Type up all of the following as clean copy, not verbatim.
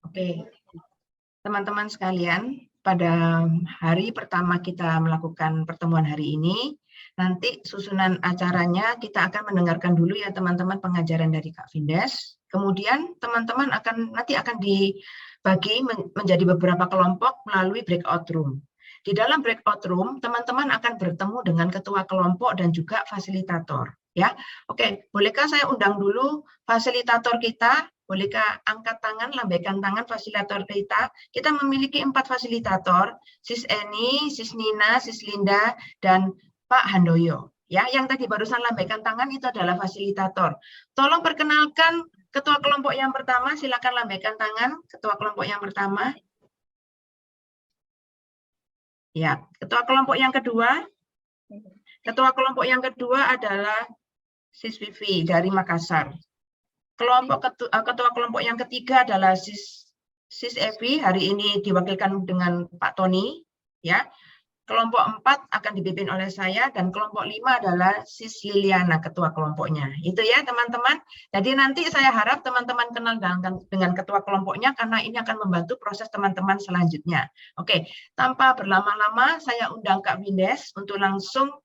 Oke, teman-teman sekalian, pada hari pertama kita melakukan pertemuan hari ini, nanti susunan acaranya kita akan mendengarkan dulu ya teman-teman pengajaran dari Kak Vindes. Kemudian teman-teman nanti akan dibagi menjadi beberapa kelompok melalui breakout room. Di dalam breakout room, teman-teman akan bertemu dengan ketua kelompok dan juga fasilitator. Ya, oke. Bolehkah saya undang dulu fasilitator kita? Bolehkah angkat tangan, lambaikan tangan fasilitator kita? Kita memiliki 4 fasilitator, Sis Eni, Sis Nina, Sis Linda, dan Pak Handoyo. Ya, yang tadi barusan lambaikan tangan itu adalah fasilitator. Tolong perkenalkan ketua kelompok yang pertama, silakan lambaikan tangan ketua kelompok yang pertama. Ya, ketua kelompok yang kedua. Ketua kelompok yang kedua adalah Sis Vivi dari Makassar. Ketua kelompok yang ketiga adalah Sis Evi, hari ini diwakilkan dengan Pak Tony. Ya. Kelompok 4 akan dipimpin oleh saya, dan kelompok 5 adalah Sis Liliana, ketua kelompoknya. Itu ya teman-teman. Jadi nanti saya harap teman-teman kenal dengan ketua kelompoknya, karena ini akan membantu proses teman-teman selanjutnya. Oke, tanpa berlama-lama saya undang Kak Vindes untuk langsung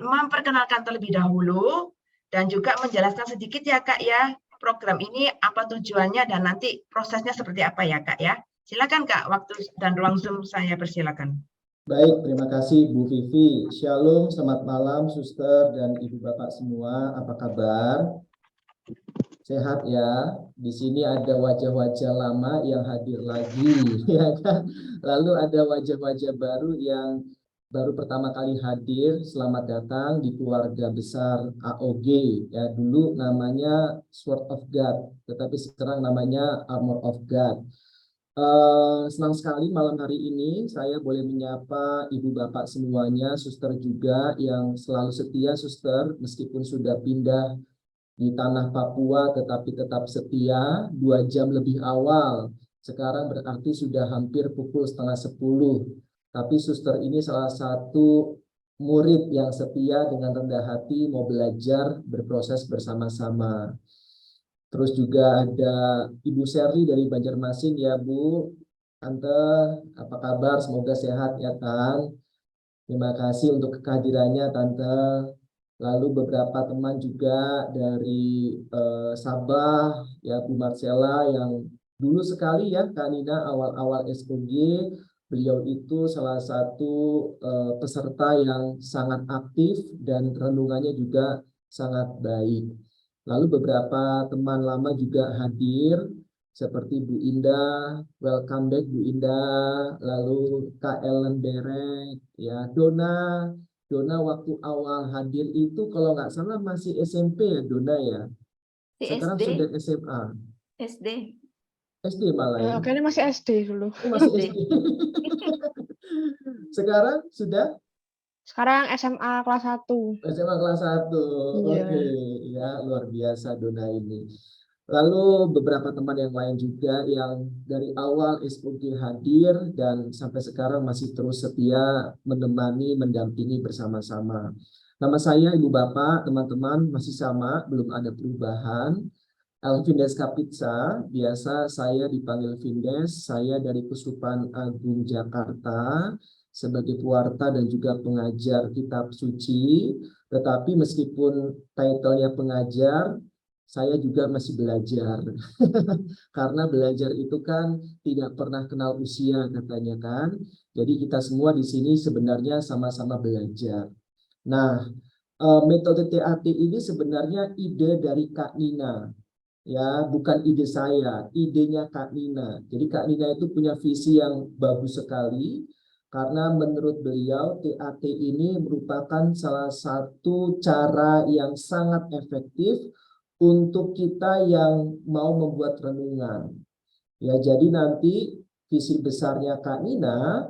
memperkenalkan terlebih dahulu, dan juga menjelaskan sedikit ya Kak ya, program ini apa tujuannya dan nanti prosesnya seperti apa ya Kak ya. Silakan Kak, waktu dan ruang Zoom saya persilakan. Baik, terima kasih Bu Vivi. Shalom, selamat malam Suster dan Ibu Bapak semua. Apa kabar? Sehat ya. Di sini ada wajah-wajah lama yang hadir lagi, ya kan? Lalu ada wajah-wajah baru yang baru pertama kali hadir. Selamat datang di keluarga besar AOG. Ya, dulu namanya Sword of God, tetapi sekarang namanya Armor of God. Senang sekali malam hari ini saya boleh menyapa ibu bapak semuanya, suster juga yang selalu setia suster meskipun sudah pindah di tanah Papua tetapi tetap setia 2 jam lebih awal. Sekarang berarti sudah hampir pukul 9:30. Tapi suster ini salah satu murid yang setia dengan rendah hati mau belajar berproses bersama-sama. Terus juga ada Ibu Sherly dari Banjarmasin ya Bu. Tante, apa kabar? Semoga sehat ya kan. Terima kasih untuk kehadirannya Tante. Lalu beberapa teman juga dari Sabah ya Bu Marcella yang dulu sekali ya Kak Nina awal-awal SPG. Beliau itu salah satu peserta yang sangat aktif dan renungannya juga sangat baik. Lalu beberapa teman lama juga hadir, seperti Bu Indah, welcome back Bu Indah, lalu Kak Ellen Berek, ya Dona waktu awal hadir itu kalau nggak salah masih SMP ya Dona ya, sekarang SD. sudah SMA. SD malah ya. Oke, ini masih SD dulu. Oh, masih SD. Sekarang sudah? Sekarang SMA kelas 1. SMA kelas 1. Iya. Oke, ya luar biasa Dona ini. Lalu beberapa teman yang lain juga yang dari awal SPG hadir dan sampai sekarang masih terus setia menemani, mendampingi bersama-sama. Nama saya Ibu Bapak, teman-teman masih sama, belum ada perubahan. Vindes Kapitsa, biasa saya dipanggil Vindes, saya dari Keuskupan Agung Jakarta sebagai pewarta dan juga pengajar kitab suci. Tetapi meskipun title-nya pengajar, saya juga masih belajar. Karena belajar itu kan tidak pernah kenal usia katanya kan. Jadi kita semua di sini sebenarnya sama-sama belajar. Nah, metode TAT ini sebenarnya ide dari Kak Nina. Ya, bukan ide saya, idenya Kak Nina. Jadi Kak Nina itu punya visi yang bagus sekali karena menurut beliau TAT ini merupakan salah satu cara yang sangat efektif untuk kita yang mau membuat renungan. Ya, jadi nanti visi besarnya Kak Nina,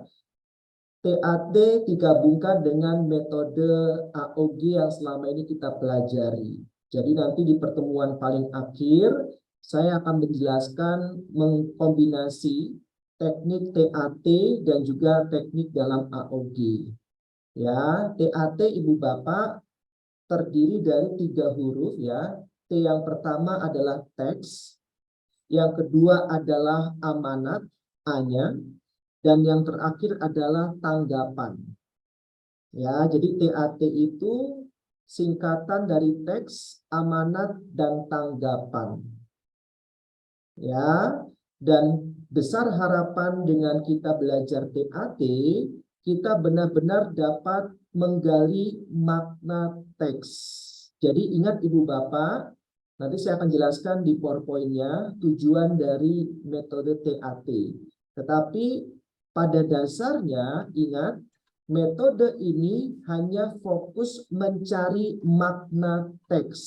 TAT digabungkan dengan metode AOG yang selama ini kita pelajari. Jadi nanti di pertemuan paling akhir, saya akan menjelaskan mengkombinasi teknik TAT dan juga teknik dalam AOG. Ya, TAT Ibu Bapak terdiri dari 3 huruf ya. T yang pertama adalah teks, yang kedua adalah amanat, A-nya, dan yang terakhir adalah tanggapan. Ya, jadi TAT itu singkatan dari teks, amanat, dan tanggapan. Ya, dan besar harapan dengan kita belajar TAT, kita benar-benar dapat menggali makna teks. Jadi ingat Ibu Bapak, nanti saya akan jelaskan di PowerPoint-nya tujuan dari metode TAT. Tetapi pada dasarnya ingat, metode ini hanya fokus mencari makna teks,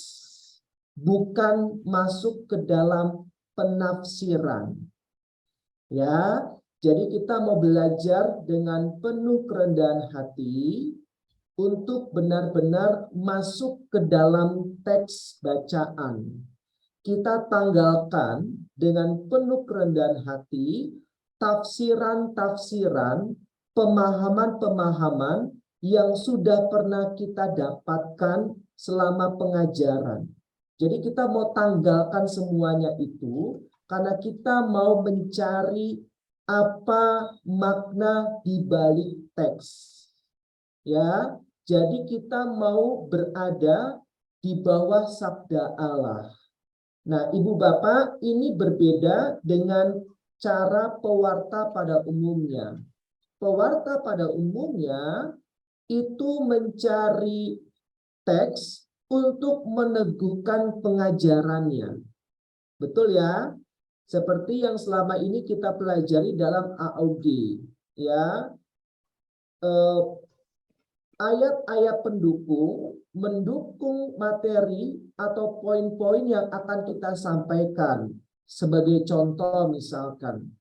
bukan masuk ke dalam penafsiran. Ya, jadi kita mau belajar dengan penuh kerendahan hati untuk benar-benar masuk ke dalam teks bacaan. Kita tanggalkan dengan penuh kerendahan hati tafsiran-tafsiran, pemahaman-pemahaman yang sudah pernah kita dapatkan selama pengajaran. Jadi kita mau tanggalkan semuanya itu karena kita mau mencari apa makna di balik teks. Ya, jadi kita mau berada di bawah sabda Allah. Nah, Ibu Bapak, ini berbeda dengan cara pewarta pada umumnya. Pewarta pada umumnya itu mencari teks untuk meneguhkan pengajarannya. Betul ya? Seperti yang selama ini kita pelajari dalam AOG. Ya, ayat-ayat pendukung mendukung materi atau poin-poin yang akan kita sampaikan. Sebagai contoh misalkan,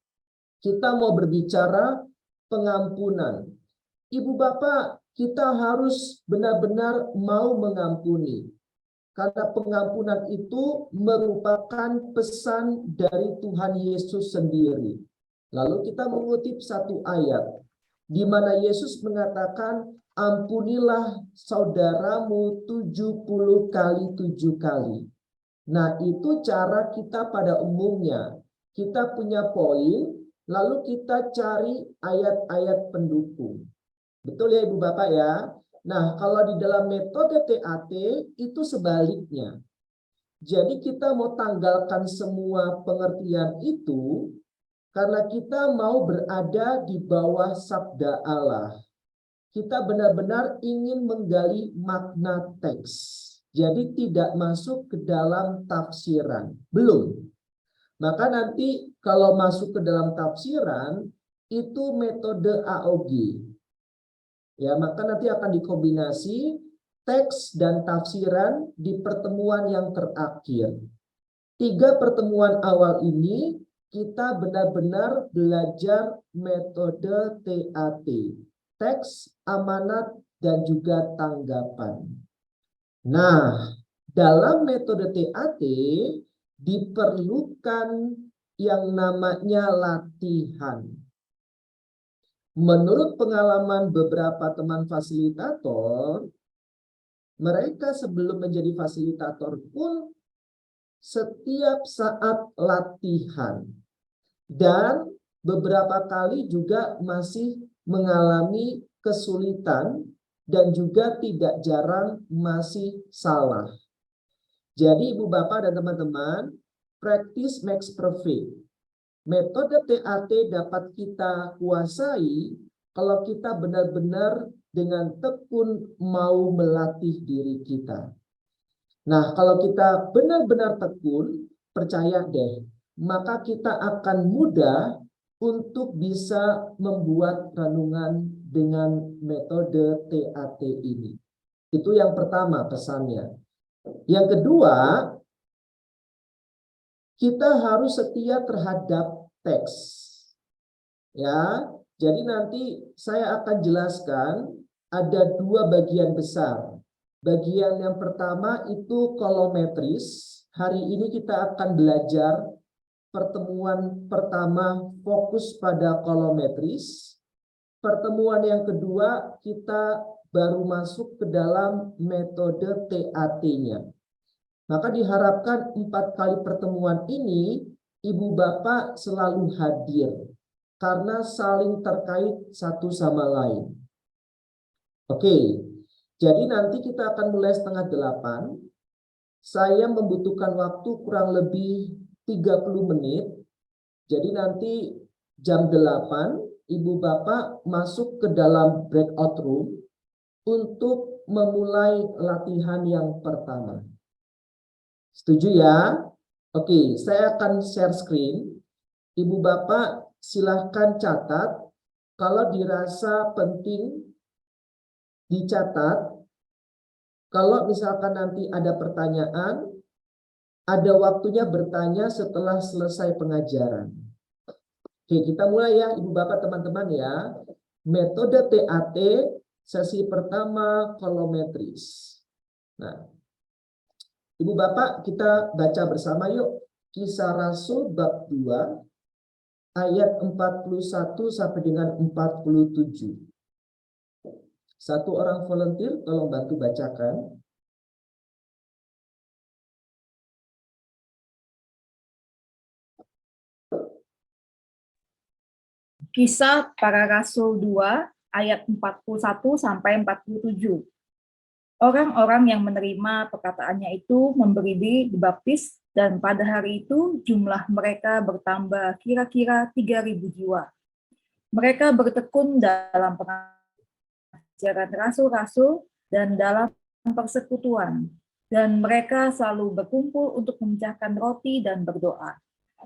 kita mau berbicara pengampunan. Ibu Bapak, kita harus benar-benar mau mengampuni. Karena pengampunan itu merupakan pesan dari Tuhan Yesus sendiri. Lalu kita mengutip satu ayat, di mana Yesus mengatakan, ampunilah saudaramu 70 kali 7 kali. Nah, itu cara kita pada umumnya. Kita punya poin, lalu kita cari ayat-ayat pendukung. Betul ya Ibu Bapak ya? Nah, kalau di dalam metode TAT itu sebaliknya. Jadi kita mau tanggalkan semua pengertian itu karena kita mau berada di bawah sabda Allah. Kita benar-benar ingin menggali makna teks. Jadi tidak masuk ke dalam tafsiran. Belum. Maka nanti kalau masuk ke dalam tafsiran, itu metode AOG. Ya, maka nanti akan dikombinasi teks dan tafsiran di pertemuan yang terakhir. 3 pertemuan awal ini kita benar-benar belajar metode TAT. Teks, amanat, dan juga tanggapan. Nah, dalam metode TAT diperlukan yang namanya latihan. Menurut pengalaman beberapa teman fasilitator, mereka sebelum menjadi fasilitator pun setiap saat latihan. Dan beberapa kali juga masih mengalami kesulitan dan juga tidak jarang masih salah. Jadi Ibu Bapak dan teman-teman, practice makes perfect. Metode TAT dapat kita kuasai kalau kita benar-benar dengan tekun mau melatih diri kita. Nah, kalau kita benar-benar tekun, percaya deh, maka kita akan mudah untuk bisa membuat renungan dengan metode TAT ini. Itu yang pertama pesannya. Yang kedua, kita harus setia terhadap teks. Ya, jadi nanti saya akan jelaskan ada 2 bagian besar. Bagian yang pertama itu kolometris. Hari ini kita akan belajar pertemuan pertama fokus pada kolometris. Pertemuan yang kedua kita baru masuk ke dalam metode TAT-nya. Maka diharapkan 4 kali pertemuan ini ibu bapak selalu hadir karena saling terkait satu sama lain. Oke, jadi nanti kita akan mulai 7:30. Saya membutuhkan waktu kurang lebih 30 menit. Jadi nanti jam 8, ibu bapak masuk ke dalam breakout room untuk memulai latihan yang pertama. Setuju ya? Oke, saya akan share screen. Ibu bapak silahkan catat. Kalau dirasa penting, dicatat. Kalau misalkan nanti ada pertanyaan, ada waktunya bertanya setelah selesai pengajaran. Oke, kita mulai ya ibu bapak teman-teman ya. Metode TAT sesi pertama kolometris. Nah, ibu bapak kita baca bersama yuk. Kisah Rasul bab 2 ayat 41 sampai dengan 47. Satu orang volunteer tolong bantu bacakan. Kisah Para Rasul 2 ayat 41 sampai 47. Orang-orang yang menerima perkataannya itu memberi diri dibaptis, dan pada hari itu jumlah mereka bertambah kira-kira 3.000 jiwa. Mereka bertekun dalam pengajaran rasul-rasul dan dalam persekutuan, dan mereka selalu berkumpul untuk memecahkan roti dan berdoa.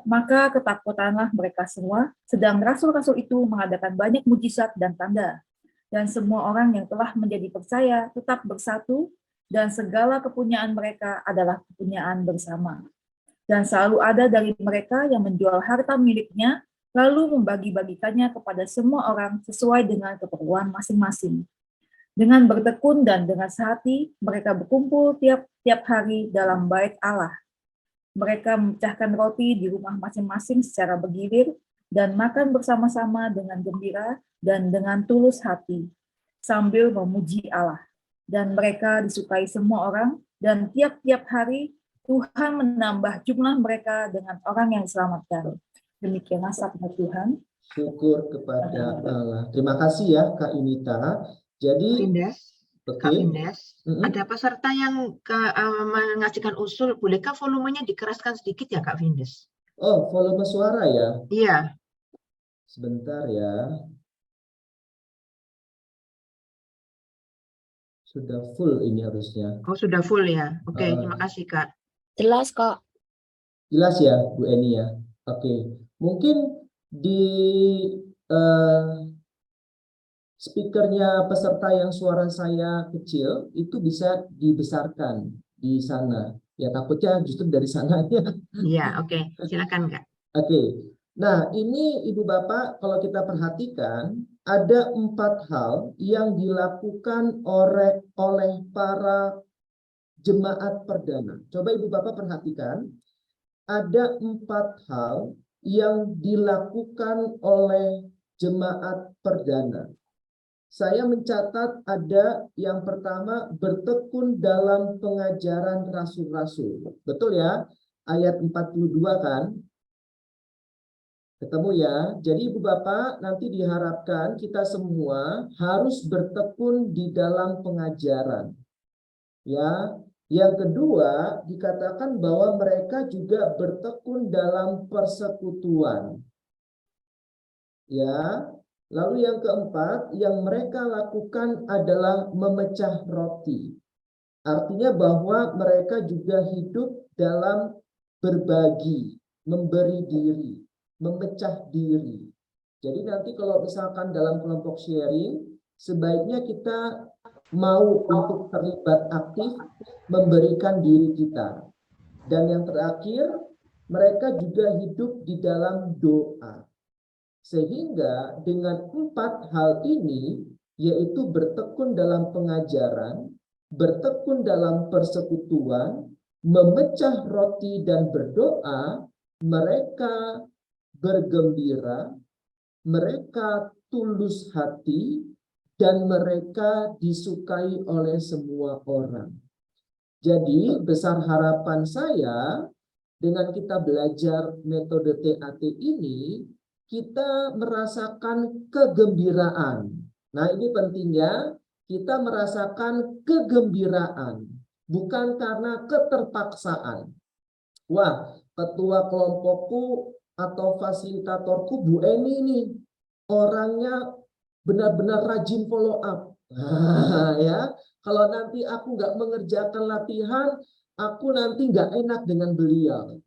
Maka ketakutanlah mereka semua, sedang rasul-rasul itu mengadakan banyak mujizat dan tanda. Dan semua orang yang telah menjadi percaya tetap bersatu, dan segala kepunyaan mereka adalah kepunyaan bersama. Dan selalu ada dari mereka yang menjual harta miliknya, lalu membagi-bagikannya kepada semua orang sesuai dengan keperluan masing-masing. Dengan bertekun dan dengan sehati, mereka berkumpul tiap-tiap hari dalam bait Allah. Mereka memecahkan roti di rumah masing-masing secara bergilir dan makan bersama-sama dengan gembira dan dengan tulus hati, sambil memuji Allah. Dan mereka disukai semua orang, dan tiap-tiap hari Tuhan menambah jumlah mereka dengan orang yang diselamatkan. Demikianlah sabda Tuhan. Syukur kepada Allah. Terima kasih ya Kak Inita. Jadi, Kak Vindes, ada peserta yang mengajukan usul, bolehkah volumenya dikeraskan sedikit ya Kak Vindes? Oh, volume suara ya? Iya. Sebentar ya. Sudah full ini harusnya. Oh, sudah full ya. Oke, terima kasih Kak. Jelas kok. Jelas ya Bu Eni ya? Oke. Mungkin di speakernya peserta yang suara saya kecil itu bisa dibesarkan di sana. Ya takutnya justru dari sananya. Iya, oke. Silakan Kak. Oke. Nah, ini Ibu Bapak kalau kita perhatikan ada 4 hal yang dilakukan oleh para jemaat perdana. Coba Ibu Bapak perhatikan, ada 4 hal yang dilakukan oleh jemaat perdana. Saya mencatat ada yang pertama bertekun dalam pengajaran rasul-rasul. Betul ya? Ayat 42 kan? Ketemu ya? Jadi Ibu Bapak nanti diharapkan kita semua harus bertekun di dalam pengajaran. Ya, yang kedua dikatakan bahwa mereka juga bertekun dalam persekutuan. Ya, lalu yang keempat yang mereka lakukan adalah memecah roti. Artinya bahwa mereka juga hidup dalam berbagi, memberi diri, memecah diri. Jadi nanti kalau misalkan dalam kelompok sharing, sebaiknya kita mau untuk terlibat aktif memberikan diri kita. Dan yang terakhir, mereka juga hidup di dalam doa. Sehingga dengan 4 hal ini, yaitu bertekun dalam pengajaran, bertekun dalam persekutuan, memecah roti dan berdoa, mereka bergembira, mereka tulus hati, dan mereka disukai oleh semua orang. Jadi besar harapan saya dengan kita belajar metode TAT ini, kita merasakan kegembiraan. Nah, ini pentingnya, kita merasakan kegembiraan, bukan karena keterpaksaan. Wah, ketua kelompokku atau fasilitatorku Bu Eni nih, orangnya benar-benar rajin follow up. Nah, ya, kalau nanti aku nggak mengerjakan latihan, aku nanti nggak enak dengan beliau.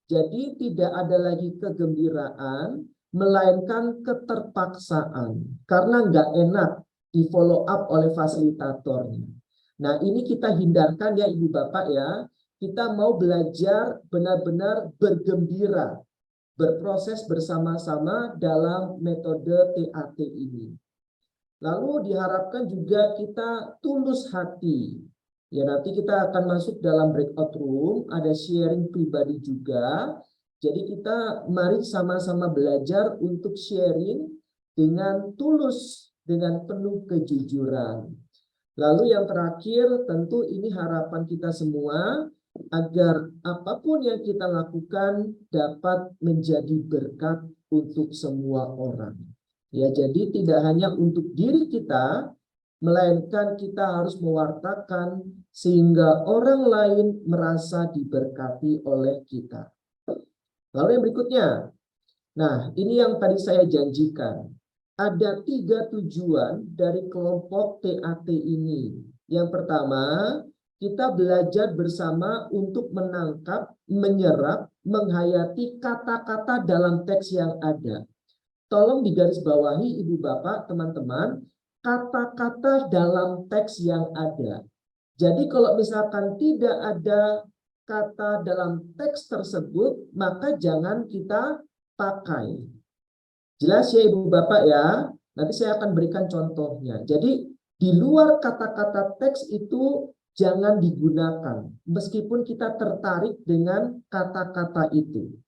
Jadi tidak ada lagi kegembiraan, melainkan keterpaksaan. Karena nggak enak di follow up oleh fasilitatornya. Nah, ini kita hindarkan ya Ibu Bapak ya. Kita mau belajar benar-benar bergembira, berproses bersama-sama dalam metode TAT ini. Lalu diharapkan juga kita tulus hati. Ya, nanti kita akan masuk dalam breakout room, ada sharing pribadi juga. Jadi kita mari sama-sama belajar untuk sharing dengan tulus, dengan penuh kejujuran. Lalu yang terakhir, tentu ini harapan kita semua, agar apapun yang kita lakukan dapat menjadi berkat untuk semua orang. Ya, jadi tidak hanya untuk diri kita, melainkan kita harus mewartakan sehingga orang lain merasa diberkati oleh kita. Lalu yang berikutnya, nah ini yang tadi saya janjikan. Ada 3 tujuan dari kelompok TAT ini. Yang pertama, kita belajar bersama untuk menangkap, menyerap, menghayati kata-kata dalam teks yang ada. Tolong digarisbawahi Ibu Bapak, teman-teman, kata-kata dalam teks yang ada. Jadi kalau misalkan tidak ada kata dalam teks tersebut, maka jangan kita pakai. Jelas ya Ibu Bapak ya? Nanti saya akan berikan contohnya. Jadi di luar kata-kata teks itu jangan digunakan, meskipun kita tertarik dengan kata-kata itu.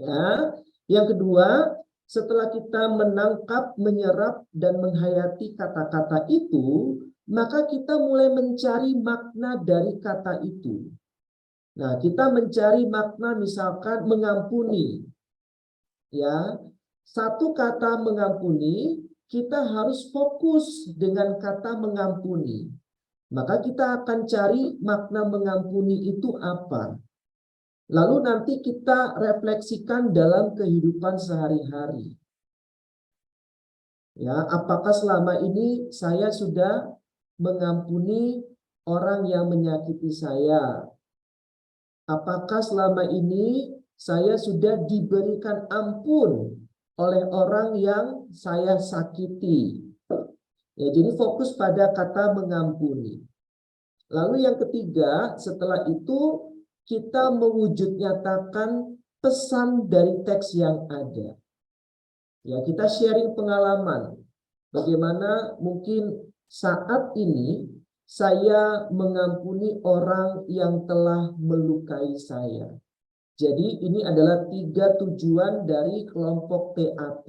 Ya. Yang kedua, setelah kita menangkap, menyerap, dan menghayati kata-kata itu, maka kita mulai mencari makna dari kata itu. Nah, kita mencari makna misalkan mengampuni. Ya, satu kata mengampuni, kita harus fokus dengan kata mengampuni. Maka kita akan cari makna mengampuni itu apa. Lalu nanti kita refleksikan dalam kehidupan sehari-hari. Ya, apakah selama ini saya sudah mengampuni orang yang menyakiti saya? Apakah selama ini saya sudah diberikan ampun oleh orang yang saya sakiti? Ya, jadi fokus pada kata mengampuni. Lalu yang ketiga, setelah itu kita mewujud nyatakan pesan dari teks yang ada. Ya, kita sharing pengalaman. Bagaimana mungkin saat ini saya mengampuni orang yang telah melukai saya. Jadi ini adalah 3 tujuan dari kelompok TAT.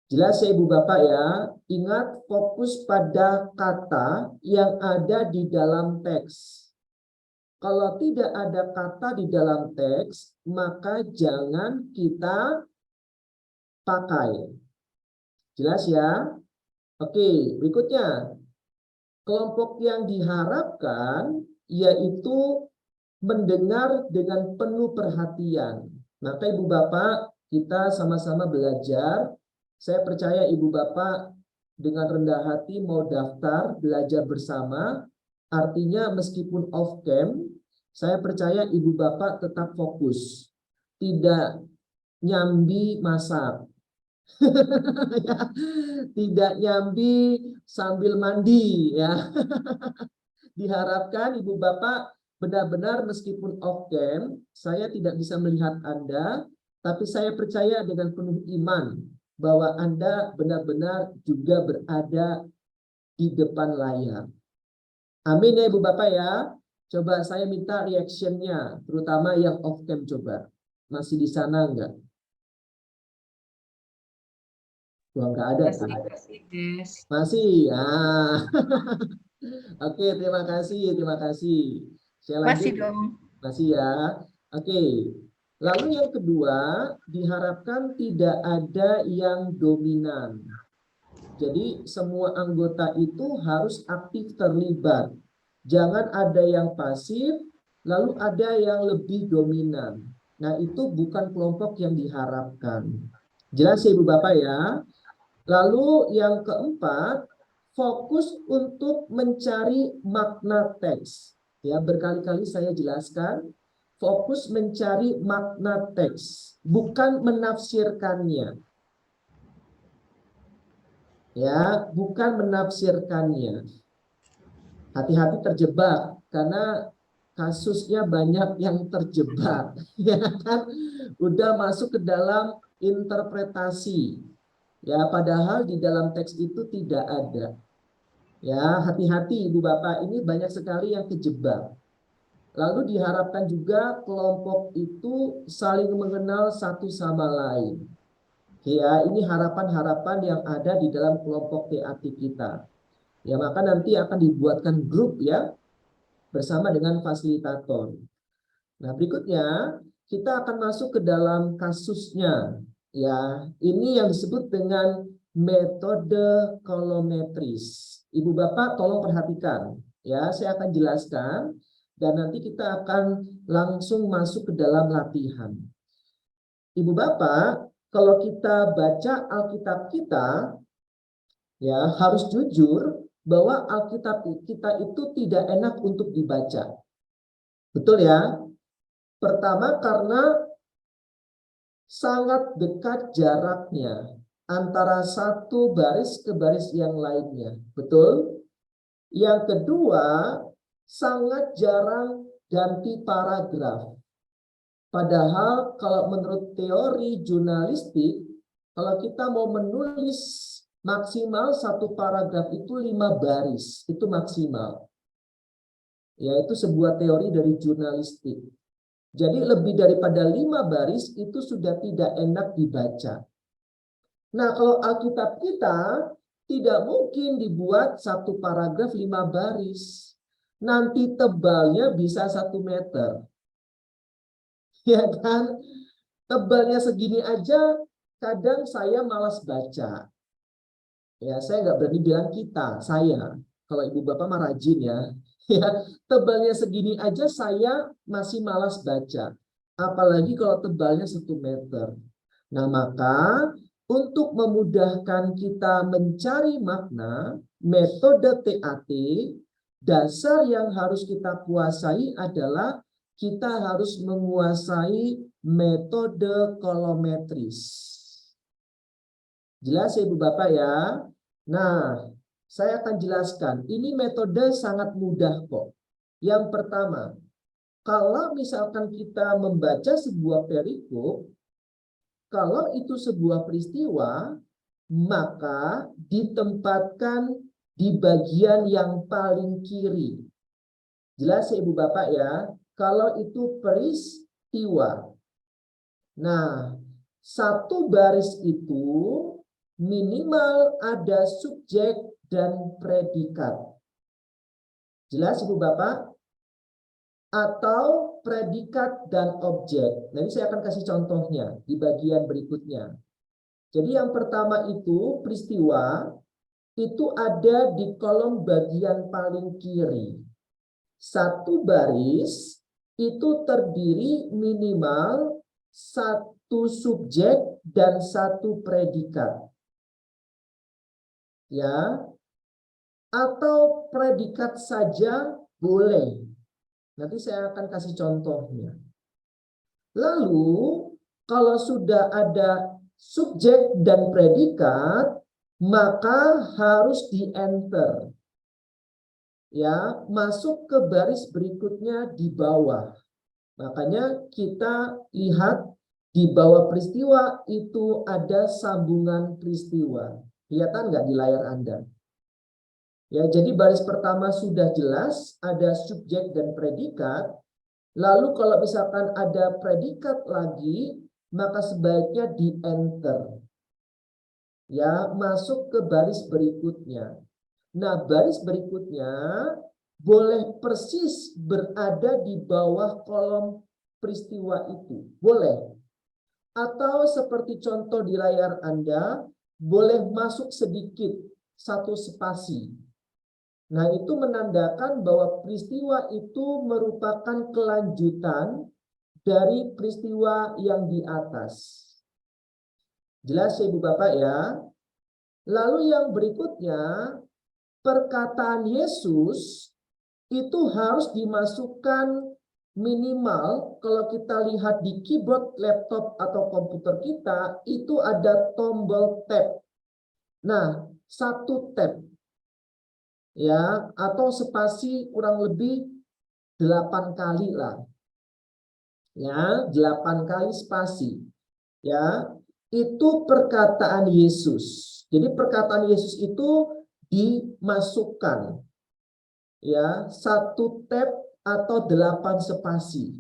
Jelas ya Ibu Bapak ya, ingat fokus pada kata yang ada di dalam teks. Kalau tidak ada kata di dalam teks, maka jangan kita pakai. Jelas ya? Oke, berikutnya. Kelompok yang diharapkan yaitu mendengar dengan penuh perhatian. Maka Ibu Bapak, kita sama-sama belajar. Saya percaya Ibu Bapak dengan rendah hati mau daftar belajar bersama. Artinya meskipun off cam, saya percaya Ibu Bapak tetap fokus. Tidak nyambi masak. Ya, tidak nyambi sambil mandi ya. Diharapkan Ibu Bapak benar-benar meskipun off cam, saya tidak bisa melihat Anda, tapi saya percaya dengan penuh iman bahwa Anda benar-benar juga berada di depan layar. Amin ya Ibu Bapak ya. Coba saya minta reaction-nya, terutama yang off cam coba. Masih di sana enggak? Wah, enggak ada. Masih. Ah. Oke, terima kasih, terima kasih. Saya lanjut. Masih dong. Masih ya. Oke. Lalu yang kedua, diharapkan tidak ada yang dominan. Jadi semua anggota itu harus aktif terlibat. Jangan ada yang pasif, lalu ada yang lebih dominan. Nah, itu bukan kelompok yang diharapkan. Jelas ya Ibu Bapak ya. Lalu yang keempat, fokus untuk mencari makna teks. Ya, berkali-kali saya jelaskan, fokus mencari makna teks, bukan menafsirkannya. Ya, bukan menafsirkannya. Hati-hati terjebak karena kasusnya banyak yang terjebak, ya kan? Udah masuk ke dalam interpretasi. Ya, padahal di dalam teks itu tidak ada. Ya, hati-hati Ibu Bapak, ini banyak sekali yang kejebak. Lalu diharapkan juga kelompok itu saling mengenal satu sama lain. Ya, ini harapan-harapan yang ada di dalam kelompok TAT kita. Ya, maka nanti akan dibuatkan grup ya bersama dengan fasilitator. Nah, berikutnya kita akan masuk ke dalam kasusnya. Ya, ini yang disebut dengan metode kolometris. Ibu Bapak tolong perhatikan. Ya, saya akan jelaskan dan nanti kita akan langsung masuk ke dalam latihan. Ibu Bapak, kalau kita baca Alkitab kita, ya harus jujur bahwa Alkitab kita itu tidak enak untuk dibaca. Betul ya? Pertama karena sangat dekat jaraknya antara satu baris ke baris yang lainnya. Betul? Yang kedua, sangat jarang ganti paragraf. Padahal kalau menurut teori jurnalistik, kalau kita mau menulis maksimal satu paragraf itu 5 baris, itu maksimal. Yaitu sebuah teori dari jurnalistik. Jadi lebih daripada 5 baris itu sudah tidak enak dibaca. Nah, kalau Alkitab kita tidak mungkin dibuat satu paragraf 5 baris. Nanti tebalnya bisa 1 meter. Ya kan? Tebalnya segini aja kadang saya malas baca. Ya, saya nggak berani bilang kita, saya. Kalau Ibu Bapak mah rajin ya. Ya, tebalnya segini aja saya masih malas baca. Apalagi kalau tebalnya 1 meter. Nah, maka untuk memudahkan kita mencari makna, metode TAT, dasar yang harus kita kuasai adalah kita harus menguasai metode kolometris. Jelas ya Ibu Bapak ya? Nah, saya akan jelaskan. Ini metode sangat mudah kok. Yang pertama, kalau misalkan kita membaca sebuah perikop, kalau itu sebuah peristiwa, maka ditempatkan di bagian yang paling kiri. Jelas ya Ibu Bapak ya? Kalau itu peristiwa. Nah, satu baris itu minimal ada subjek dan predikat. Jelas Ibu Bapak? Atau predikat dan objek. Nanti saya akan kasih contohnya di bagian berikutnya. Jadi yang pertama itu peristiwa itu ada di kolom bagian paling kiri. Satu baris itu terdiri minimal 1 subjek dan 1 predikat. Ya. Atau predikat saja boleh. Nanti saya akan kasih contohnya. Lalu, kalau sudah ada subjek dan predikat, maka harus di-enter. Ya, masuk ke baris berikutnya di bawah. Makanya kita lihat di bawah peristiwa itu ada sambungan peristiwa. Kelihatan nggak di layar Anda? Ya, jadi baris pertama sudah jelas, ada subjek dan predikat. Lalu kalau misalkan ada predikat lagi, maka sebaiknya di-enter. Ya, masuk ke baris berikutnya. Nah, baris berikutnya boleh persis berada di bawah kolom peristiwa itu. Boleh. Atau seperti contoh di layar Anda, boleh masuk sedikit, satu spasi. Nah, itu menandakan bahwa peristiwa itu merupakan kelanjutan dari peristiwa yang di atas. Jelas ya Ibu Bapak ya? Lalu yang berikutnya, perkataan Yesus itu harus dimasukkan minimal, kalau kita lihat di keyboard laptop atau komputer kita, itu ada tombol tab. Nah, satu tab. Ya, atau spasi kurang lebih 8 kali lah. Ya, 8 kali spasi. Ya, itu perkataan Yesus. Jadi perkataan Yesus itu dimasukkan. Ya, satu tab atau 8 spasi.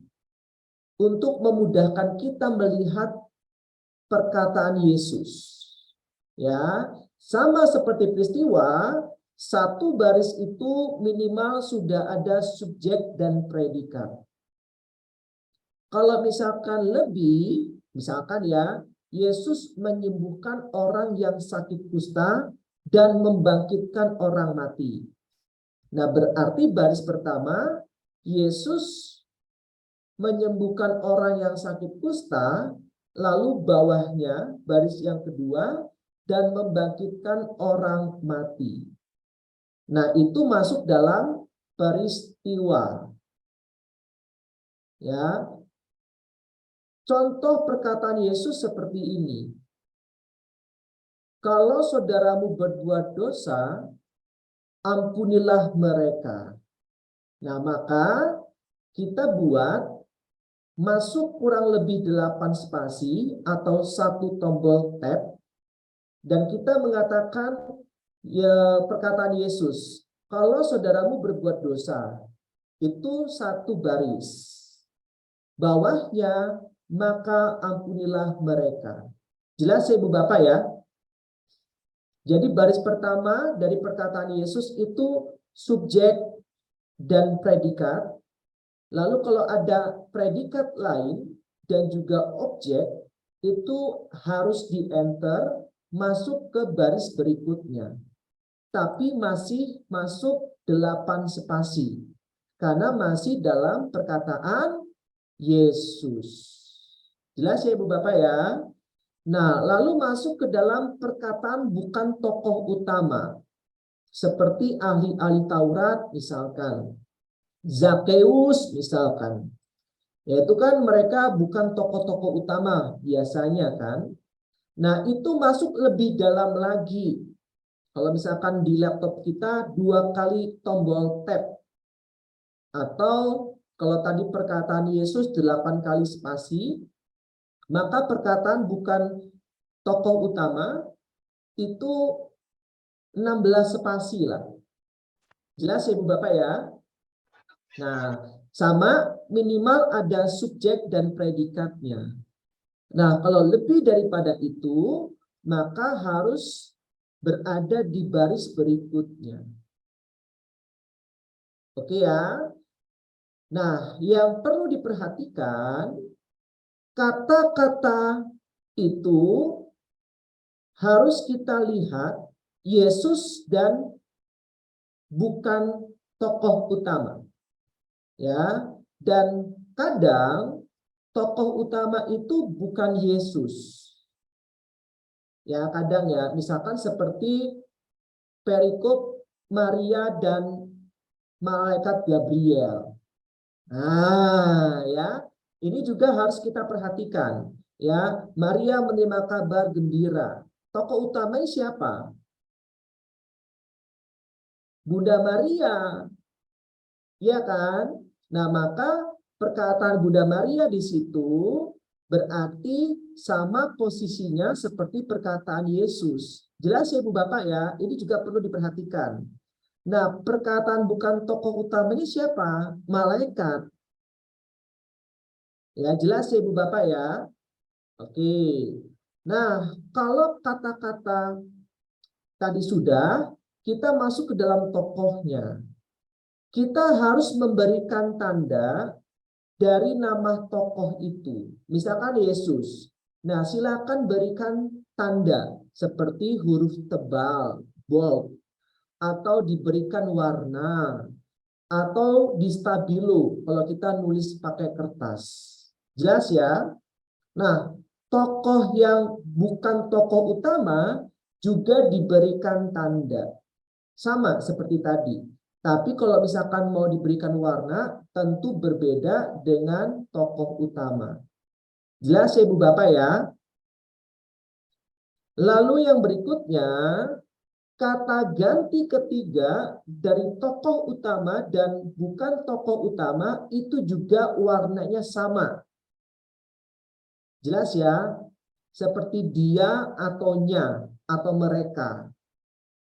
Untuk memudahkan kita melihat perkataan Yesus. Ya, sama seperti peristiwa, satu baris itu minimal sudah ada subjek dan predikat. Kalau misalkan lebih, misalkan ya, Yesus menyembuhkan orang yang sakit kusta dan membangkitkan orang mati. Nah, berarti baris pertama, Yesus menyembuhkan orang yang sakit kusta, lalu bawahnya, baris yang kedua, dan membangkitkan orang mati. Nah, itu masuk dalam peristiwa. Ya. Contoh perkataan Yesus seperti ini. Kalau saudaramu berbuat dosa, ampunilah mereka. Nah, maka kita buat masuk kurang lebih 8 spasi atau satu tombol tab. Dan kita mengatakan ya, perkataan Yesus, kalau saudaramu berbuat dosa, itu satu baris. Bawahnya, maka ampunilah mereka. Jelas ya Ibu Bapak ya? Jadi baris pertama dari perkataan Yesus itu subjek dan predikat. Lalu kalau ada predikat lain dan juga objek, itu harus di-enter masuk ke baris berikutnya. Tapi masih masuk 8 spasi. Karena masih dalam perkataan Yesus. Jelas ya Ibu Bapak ya? Nah, lalu masuk ke dalam perkataan bukan tokoh utama. Seperti ahli-ahli Taurat misalkan. Zakeus misalkan. Yaitu kan mereka bukan tokoh-tokoh utama biasanya kan. Nah, itu masuk lebih dalam lagi. Kalau misalkan di laptop kita 2 kali tombol tab. Atau kalau tadi perkataan Yesus 8 kali spasi, maka perkataan bukan tokoh utama itu 16 spasi lah. Jelas ya Ibu Bapak ya? Nah, sama minimal ada subjek dan predikatnya. Nah, kalau lebih daripada itu, maka harus berada di baris berikutnya. Oke ya? Nah, yang perlu diperhatikan, kata-kata itu harus kita lihat Yesus dan bukan tokoh utama. Ya, dan kadang tokoh utama itu bukan Yesus. Ya, kadang ya, misalkan seperti perikop Maria dan malaikat Gabriel. Nah, ya, ini juga harus kita perhatikan. Ya, Maria menerima kabar gembira. Tokoh utamanya siapa? Bunda Maria. Ya kan? Nah, maka perkataan Bunda Maria di situ berarti sama posisinya seperti perkataan Yesus. Jelas ya Ibu Bapak ya? Ini juga perlu diperhatikan. Nah, perkataan bukan tokoh utamanya siapa? Malaikat. Ya, jelas ya Ibu Bapak ya? Oke. Nah, kalau kata-kata tadi sudah, kita masuk ke dalam tokohnya. kita harus memberikan tanda dari nama tokoh itu. Misalkan Yesus. Nah, silakan berikan tanda seperti huruf tebal, bold, atau diberikan warna, atau di stabilo kalau kita nulis pakai kertas. Jelas ya? Nah, tokoh yang bukan tokoh utama juga diberikan tanda. Sama seperti tadi. Tapi kalau misalkan mau diberikan warna, tentu berbeda dengan tokoh utama. Jelas ya Ibu Bapak ya? Lalu yang berikutnya, kata ganti ketiga dari tokoh utama dan bukan tokoh utama itu juga warnanya sama. Jelas ya? Seperti dia atau nya atau mereka.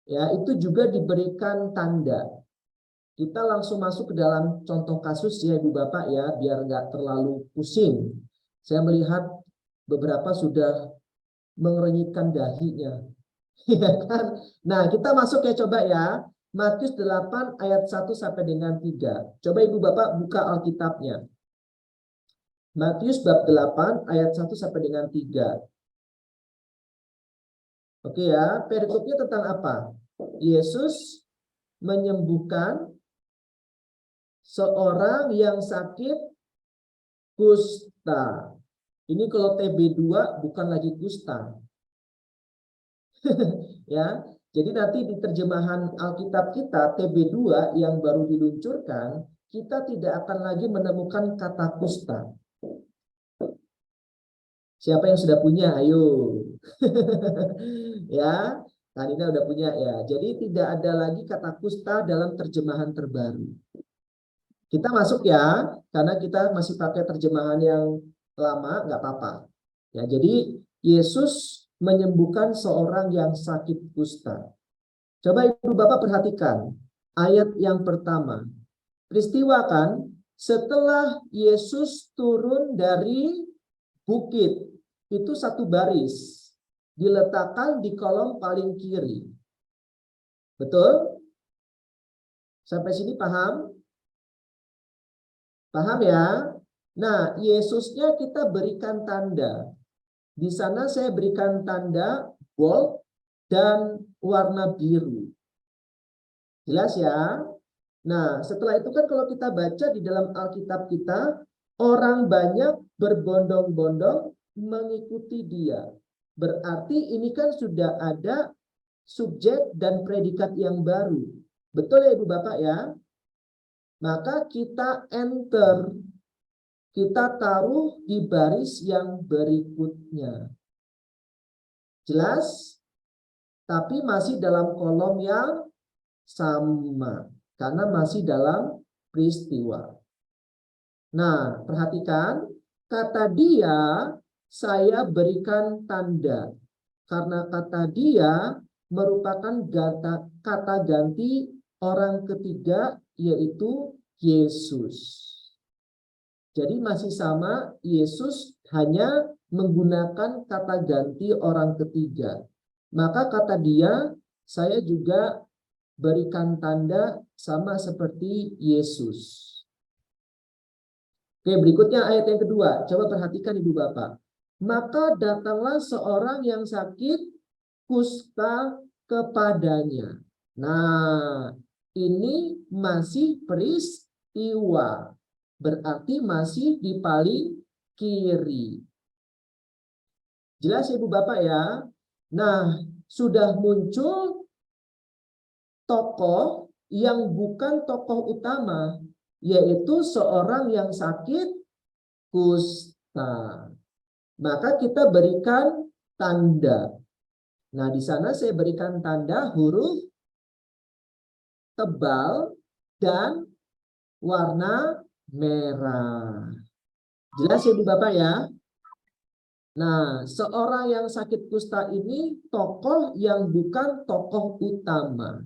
Ya, itu juga diberikan tanda. Kita langsung masuk ke dalam contoh kasus ya Ibu Bapak ya, biar nggak terlalu pusing. Saya melihat beberapa sudah mengerenyitkan dahinya. Ya kan? Nah, kita masuk ya coba ya. Matius 8 ayat 1 sampai dengan 3. Coba Ibu Bapak buka Alkitabnya. Matius bab 8 ayat 1 sampai dengan 3. Oke ya, perikopnya tentang apa? Yesus menyembuhkan seorang yang sakit kusta. Ini kalau TB2 bukan lagi kusta. Ya, jadi nanti di terjemahan Alkitab kita TB2 yang baru diluncurkan, kita tidak akan lagi menemukan kata kusta. Siapa yang sudah punya? Ayo. Ya, Kanina udah punya ya. Jadi tidak ada lagi kata kusta dalam terjemahan terbaru. Kita masuk ya, karena kita masih pakai terjemahan yang lama, nggak apa-apa. Ya, jadi Yesus menyembuhkan seorang yang sakit kusta. Coba Ibu Bapak perhatikan ayat yang pertama. Peristiwa kan, setelah Yesus turun dari bukit, itu satu baris, diletakkan di kolom paling kiri. Betul? Sampai sini paham? Paham ya? Nah, Yesusnya kita berikan tanda. Di sana saya berikan tanda bold dan warna biru. Jelas ya? Nah, setelah itu kan kalau kita baca di dalam Alkitab kita, orang banyak berbondong-bondong mengikuti dia. Berarti ini kan sudah ada subjek dan predikat yang baru. Betul ya Ibu Bapak ya? Maka kita enter, kita taruh di baris yang berikutnya. Jelas? Tapi masih dalam kolom yang sama. Karena masih dalam peristiwa. Nah, perhatikan. Kata dia, saya berikan tanda. Karena kata dia merupakan kata ganti orang ketiga, yaitu Yesus. Jadi masih sama, Yesus hanya menggunakan kata ganti orang ketiga. Maka kata dia, saya juga berikan tanda sama seperti Yesus. Oke, berikutnya ayat yang kedua. Coba perhatikan Ibu Bapak. Maka datanglah seorang yang sakit kusta kepadanya. Nah, ini masih peristiwa. Berarti masih di paling kiri. Jelas Ibu Bapak ya? Nah, sudah muncul tokoh yang bukan tokoh utama, yaitu seorang yang sakit kusta. Maka kita berikan tanda. Nah, di sana saya berikan tanda huruf tebal dan warna merah. Jelas ya Ibu Bapak ya? Nah, seorang yang sakit kusta ini tokoh yang bukan tokoh utama.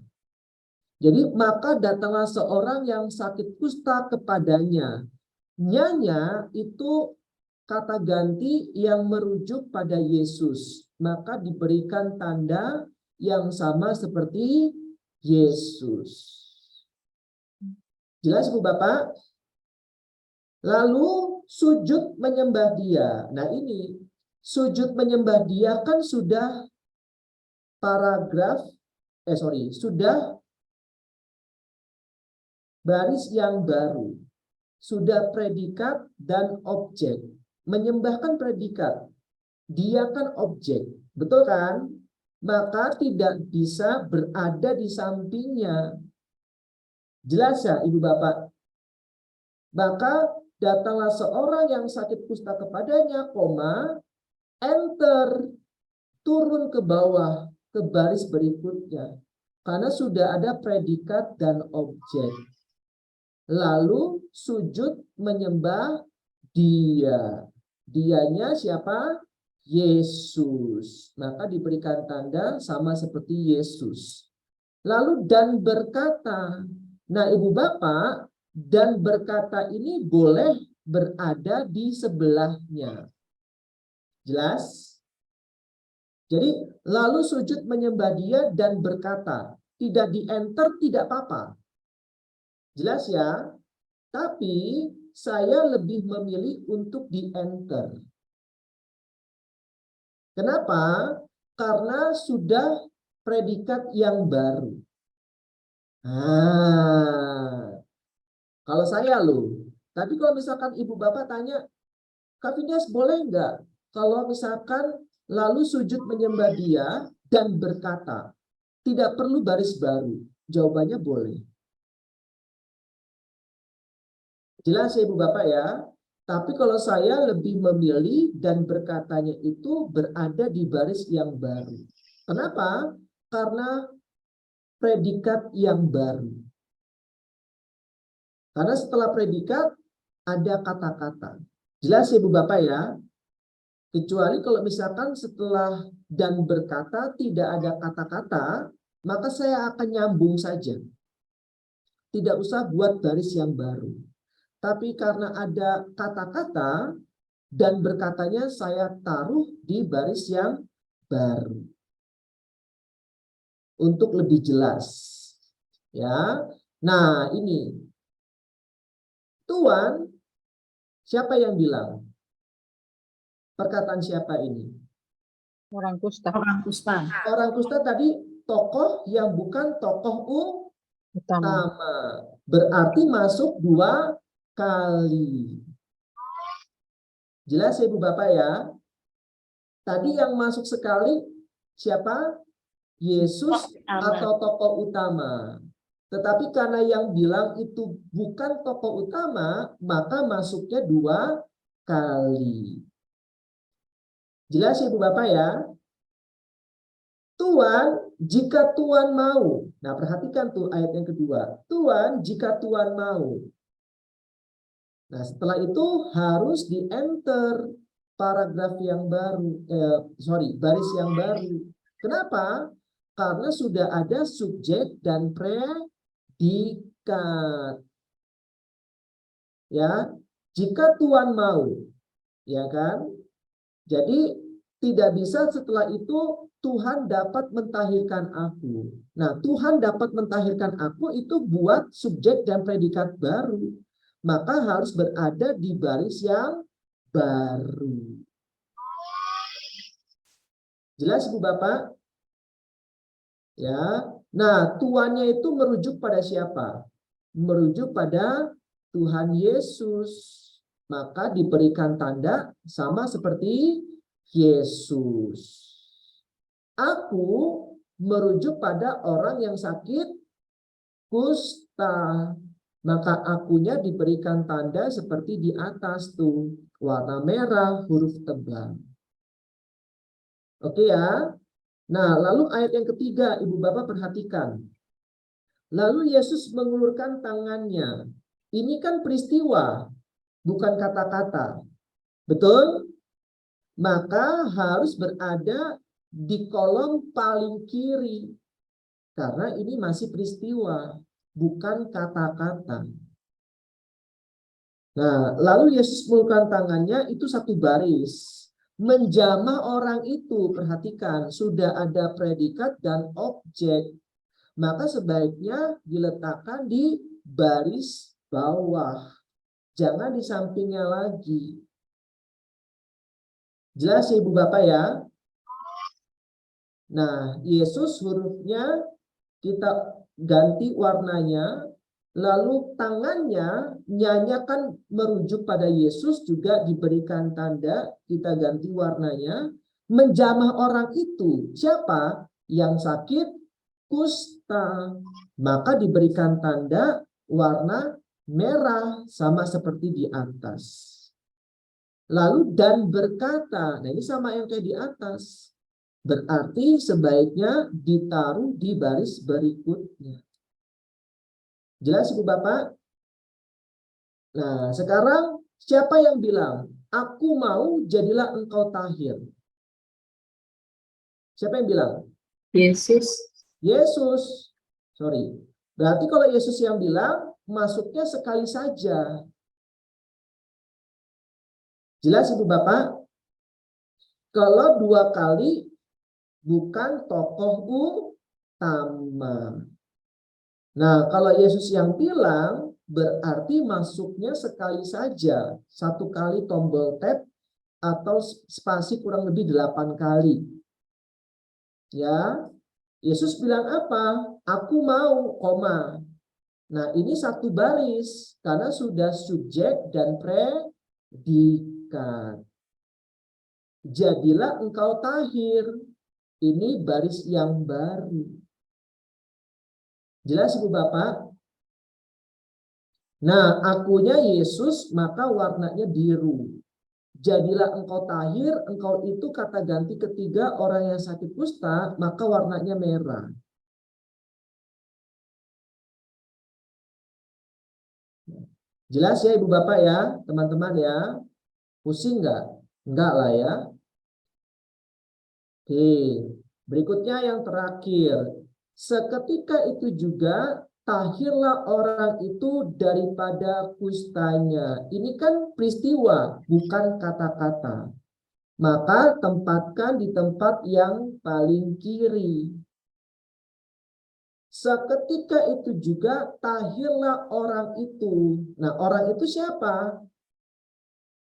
Jadi maka datanglah seorang yang sakit kusta kepadanya. Nyanya itu kata ganti yang merujuk pada Yesus. Maka diberikan tanda yang sama seperti Yesus. Jelas Ibu Bapak? Lalu sujud menyembah Dia. Nah ini, sujud menyembah Dia kan sudah sudah baris yang baru. Sudah predikat dan objek. Menyembahkan predikat. Dia kan objek. Betul kan? Maka tidak bisa berada di sampingnya. Jelas ya Ibu Bapak? Maka datanglah seorang yang sakit kusta kepadanya, enter, turun ke bawah, ke baris berikutnya. Karena sudah ada predikat dan objek. Lalu sujud menyembah Dia. Dianya siapa? Yesus. Maka diberikan tanda sama seperti Yesus. Lalu dan berkata. Nah Ibu Bapak, dan berkata ini boleh berada di sebelahnya. Jelas? Jadi lalu sujud menyembah Dia dan berkata. Tidak di-enter tidak apa-apa. Jelas ya? Tapi saya lebih memilih untuk di-enter. Kenapa? Karena sudah predikat yang baru. Kalau saya loh. Tapi kalau misalkan Ibu Bapak tanya, Kak Phineas boleh nggak? Kalau misalkan lalu sujud menyembah Dia dan berkata, tidak perlu baris baru. Jawabannya boleh. Jelas ya Ibu Bapak ya? Tapi kalau saya lebih memilih dan berkatanya itu berada di baris yang baru. Kenapa? Karena predikat yang baru. Karena setelah predikat ada kata-kata. Jelas ya Ibu Bapak ya? Kecuali kalau misalkan setelah dan berkata tidak ada kata-kata, maka saya akan nyambung saja. Tidak usah buat baris yang baru. Tapi karena ada kata-kata dan berkatanya saya taruh di baris yang baru. Untuk lebih jelas. Ya. Nah, ini. Tuan, siapa yang bilang? Perkataan siapa ini? Orang kusta. Orang kusta. Orang kusta tadi tokoh yang bukan tokoh utama. Berarti masuk 2 kali. Jelas ya Ibu Bapak ya? Tadi yang masuk sekali siapa? Yesus atau tokoh utama. Tetapi karena yang bilang itu bukan tokoh utama, maka masuknya 2 kali. Jelas ya Ibu Bapak ya? Tuan, jika Tuan mau. Nah, perhatikan tuh ayat yang kedua. Tuan, jika Tuan mau. Nah, setelah itu harus di-enter paragraf yang baru. Baris yang baru. Kenapa? Karena sudah ada subjek dan predikat. Ya, jika Tuan mau. Ya kan? Jadi tidak bisa setelah itu Tuhan dapat mentahirkan aku. Nah, Tuhan dapat mentahirkan aku itu buat subjek dan predikat baru. Maka harus berada di baris yang baru. Jelas Ibu Bapak? Ya. Nah, tuannya itu merujuk pada siapa? Merujuk pada Tuhan Yesus. Maka diberikan tanda sama seperti Yesus. Aku merujuk pada orang yang sakit kusta. Maka akunya diberikan tanda seperti di atas tuh. Warna merah, huruf tebal. Oke ya. Nah, lalu ayat yang ketiga, Ibu Bapak perhatikan. Lalu Yesus mengulurkan tangannya. Ini kan peristiwa, bukan kata-kata. Betul? Maka harus berada di kolom paling kiri. Karena ini masih peristiwa, bukan kata-kata. Nah, lalu Yesus mengulurkan tangannya itu satu baris. Menjamah orang itu, perhatikan, sudah ada predikat dan objek. Maka sebaiknya diletakkan di baris bawah. Jangan di sampingnya lagi. Jelas ya Ibu Bapak ya? Nah, Yesus hurufnya kita ganti warnanya, lalu tangannya nyanya kan merujuk pada Yesus, juga diberikan tanda, kita ganti warnanya, menjamah orang itu. Siapa? Yang sakit kusta. Maka diberikan tanda warna merah, sama seperti di atas. Lalu dan berkata, nah ini sama yang kayak di atas. Berarti sebaiknya ditaruh di baris berikutnya. Jelas Ibu Bapak? Nah, sekarang siapa yang bilang, aku mau jadilah engkau tahir? Siapa yang bilang? Yesus. Yesus. Sorry. Berarti kalau Yesus yang bilang, masuknya sekali saja. Jelas Ibu Bapak? Kalau 2 kali, bukan tokoh utama. Nah, kalau Yesus yang bilang, berarti masuknya sekali saja. 1 kali tombol tab atau spasi kurang lebih 8 kali. Ya, Yesus bilang apa? Aku mau, koma. Nah, ini 1 baris karena sudah subjek dan predikat. Jadilah engkau tahir. Ini baris yang baru. Jelas Ibu Bapak? Nah, akunya Yesus, maka warnanya biru. Jadilah engkau tahir, engkau itu kata ganti ketiga orang yang sakit kusta, maka warnanya merah. Jelas ya Ibu Bapak ya, teman-teman ya? Pusing nggak? Enggak lah ya. Oke, berikutnya yang terakhir. Seketika itu juga tahirlah orang itu daripada kustanya. Ini kan peristiwa, bukan kata-kata. Maka tempatkan di tempat yang paling kiri. Seketika itu juga tahirlah orang itu. Nah, orang itu siapa?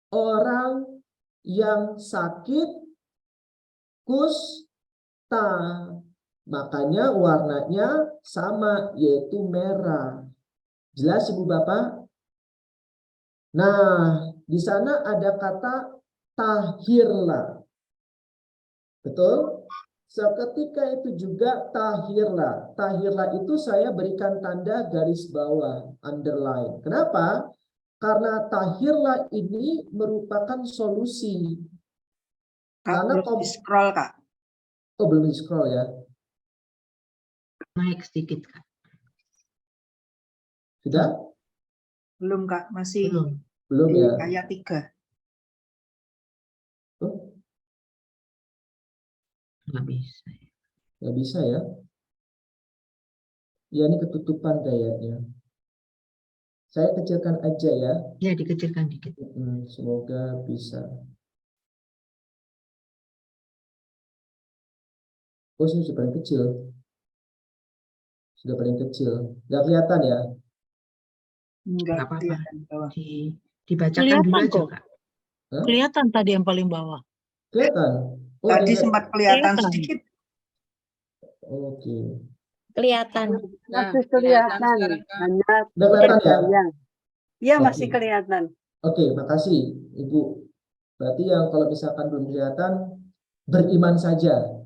Orang yang sakit kusta. Makanya warnanya sama, yaitu merah. Jelas Ibu Bapak? Nah, di sana ada kata tahirlah. Betul? Seketika itu juga tahirlah. Tahirlah itu saya berikan tanda garis bawah, underline. Kenapa? Karena tahirlah ini merupakan solusi. Kak, Karena belum di-scroll, Kak. oh, belum di scroll ya. Naik sedikit, Kak. Sudah? Belum, Kak. Masih Belum di ya. ayat 3. Oh, Nggak bisa. nggak bisa ya. Ya, ini ketutupan kayaknya. Saya kecilkan aja ya. Ya, dikecilkan dikit. Semoga bisa. Oh, ini sudah paling kecil. Sudah paling kecil. Nggak kelihatan ya? Enggak Nggak apa-apa. kelihatan di bawah. Dibacakan Kelihatan dulu aja, kok. Kak. Hah? Kelihatan tadi yang paling bawah. Kelihatan? Oh, Tadi ada. sempat kelihatan Kelihatan. sedikit. Oke. Kelihatan. Masih kelihatan, hanya Udah kelihatan ya? bergaya. Iya, Oke. masih kelihatan. Oke, makasih Ibu. Berarti yang kalau misalkan belum kelihatan, beriman saja.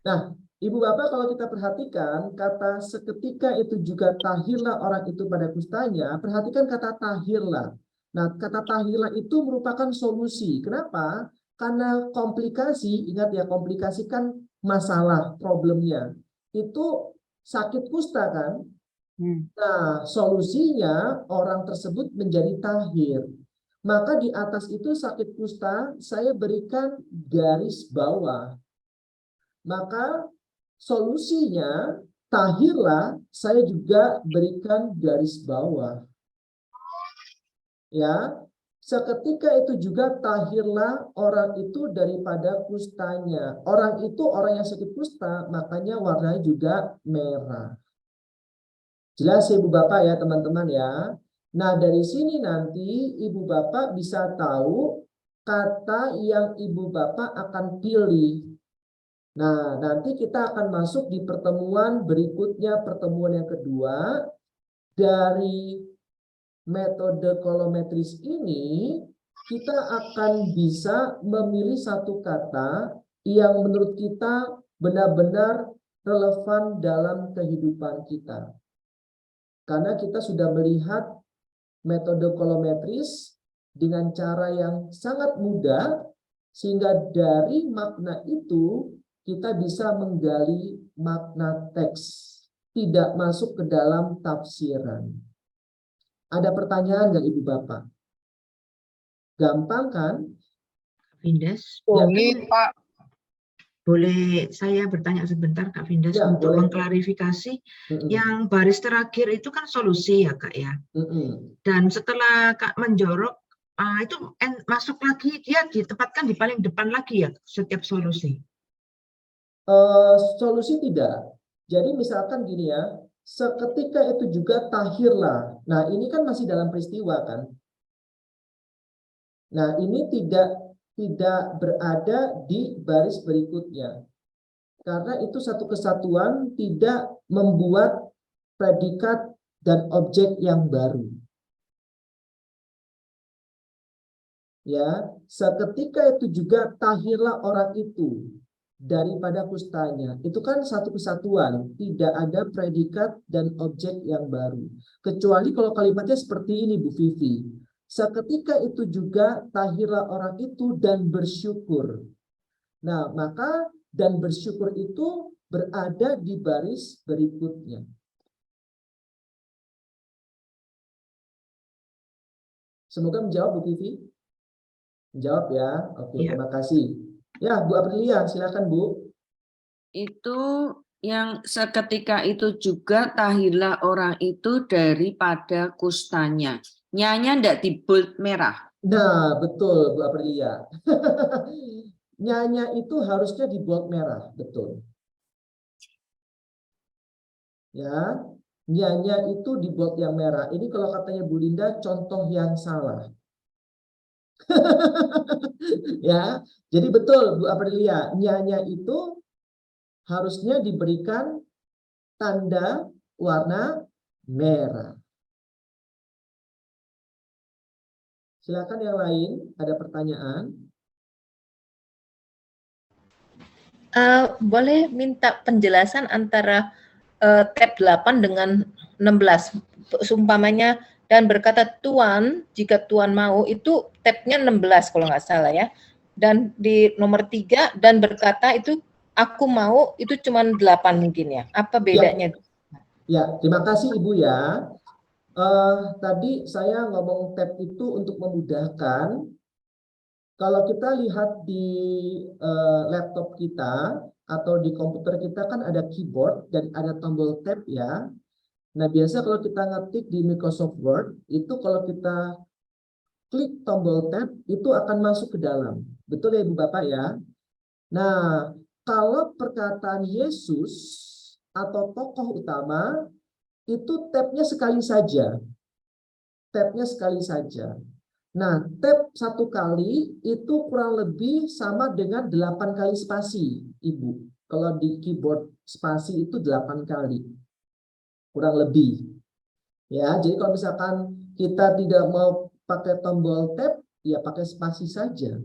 Nah, Ibu Bapak kalau kita perhatikan, kata seketika itu juga tahirlah orang itu pada kustanya, perhatikan kata tahirlah. Nah, kata tahirlah itu merupakan solusi. Kenapa? Karena komplikasi, ingat ya, komplikasi kan masalah, problemnya. Itu sakit kusta kan? Nah, solusinya orang tersebut menjadi tahir. Maka di atas itu sakit kusta, saya berikan garis bawah. Maka solusinya tahirlah, saya juga berikan garis bawah. Ya, seketika itu juga tahirlah orang itu daripada kustanya. Orang itu orang yang sakit kusta, makanya warnanya juga merah. Jelas ya Ibu Bapak ya teman-teman ya. Nah dari sini nanti Ibu Bapak bisa tahu kata yang Ibu Bapak akan pilih. Nah nanti kita akan masuk di pertemuan berikutnya, pertemuan yang kedua. Dari metode kolometris ini kita akan bisa memilih satu kata yang menurut kita benar-benar relevan dalam kehidupan kita. Karena kita sudah melihat metode kolometris dengan cara yang sangat mudah, sehingga dari makna itu kita bisa menggali makna teks, tidak masuk ke dalam tafsiran. Ada pertanyaan nggak Ibu Bapak? Gampang kan? Vindes, Boleh, Pak. boleh saya bertanya sebentar Kak Vindes Ya, untuk boleh. mengklarifikasi yang baris terakhir itu kan solusi ya Kak ya. Dan setelah Kak menjorok itu masuk lagi, dia ditempatkan di paling depan lagi ya setiap solusi. Solusi tidak. Jadi misalkan gini ya, seketika itu juga tahirlah. Nah ini kan masih dalam peristiwa kan. Nah ini tidak berada di baris berikutnya. Karena itu satu kesatuan tidak membuat predikat dan objek yang baru. Ya, seketika itu juga tahirlah orang itu daripada kustanya. Itu kan satu kesatuan, tidak ada predikat dan objek yang baru. Kecuali kalau kalimatnya seperti ini Bu Vivi. Seketika itu juga tahirlah orang itu dan bersyukur. Nah, maka dan bersyukur itu berada di baris berikutnya. Semoga menjawab Bu Vivi. Menjawab ya. Oke, Ya. terima kasih. Ya, Bu Aprilia, silakan Bu. Itu yang seketika itu juga tahirlah orang itu daripada kustanya. Nyanya ndak di bold merah. Nah, betul Bu Aprilia. Nyanya itu harusnya di bold merah, betul. Ya, nyanya itu di bold yang merah. Ini kalau katanya Bu Linda, contoh yang salah. Ya, jadi betul Bu Aprilia, nyanya itu harusnya diberikan tanda warna merah. Silakan yang lain, ada pertanyaan? Boleh minta penjelasan antara tab 8 dengan 16. Seumpamanya dan berkata Tuan, jika Tuan mau, itu tabnya 16 kalau nggak salah ya. Dan di nomor 3 dan berkata itu aku mau, itu cuma 8 mungkin ya. Apa bedanya? Ya, terima kasih Ibu ya. Tadi saya ngomong tab itu untuk memudahkan. Kalau kita lihat di laptop kita atau di komputer kita kan ada keyboard dan ada tombol tab ya. Nah biasa kalau kita ngetik di Microsoft Word itu kalau kita klik tombol tab itu akan masuk ke dalam. Betul ya Ibu Bapak ya? Nah kalau perkataan Yesus atau tokoh utama itu tabnya sekali saja. Tabnya sekali saja. Nah, tab satu kali itu kurang lebih sama dengan 8 kali spasi, Ibu. Kalau di keyboard spasi itu 8 kali. Kurang lebih. Ya, jadi kalau misalkan kita tidak mau pakai tombol tab, ya pakai spasi saja.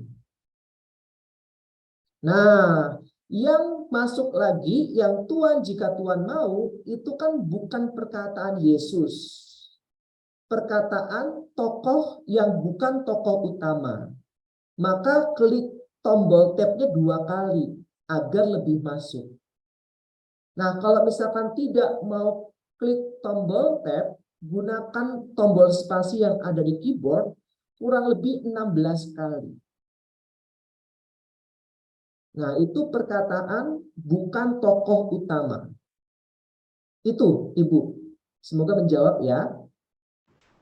Nah, yang masuk lagi, yang Tuhan jika Tuhan mau, itu kan bukan perkataan Yesus. Perkataan tokoh yang bukan tokoh utama. Maka klik tombol tab-nya 2 kali agar lebih masuk. Nah, kalau misalkan tidak mau klik tombol tab, gunakan tombol spasi yang ada di keyboard kurang lebih 16 kali. Nah, itu perkataan bukan tokoh utama. Itu, Ibu. Semoga menjawab ya.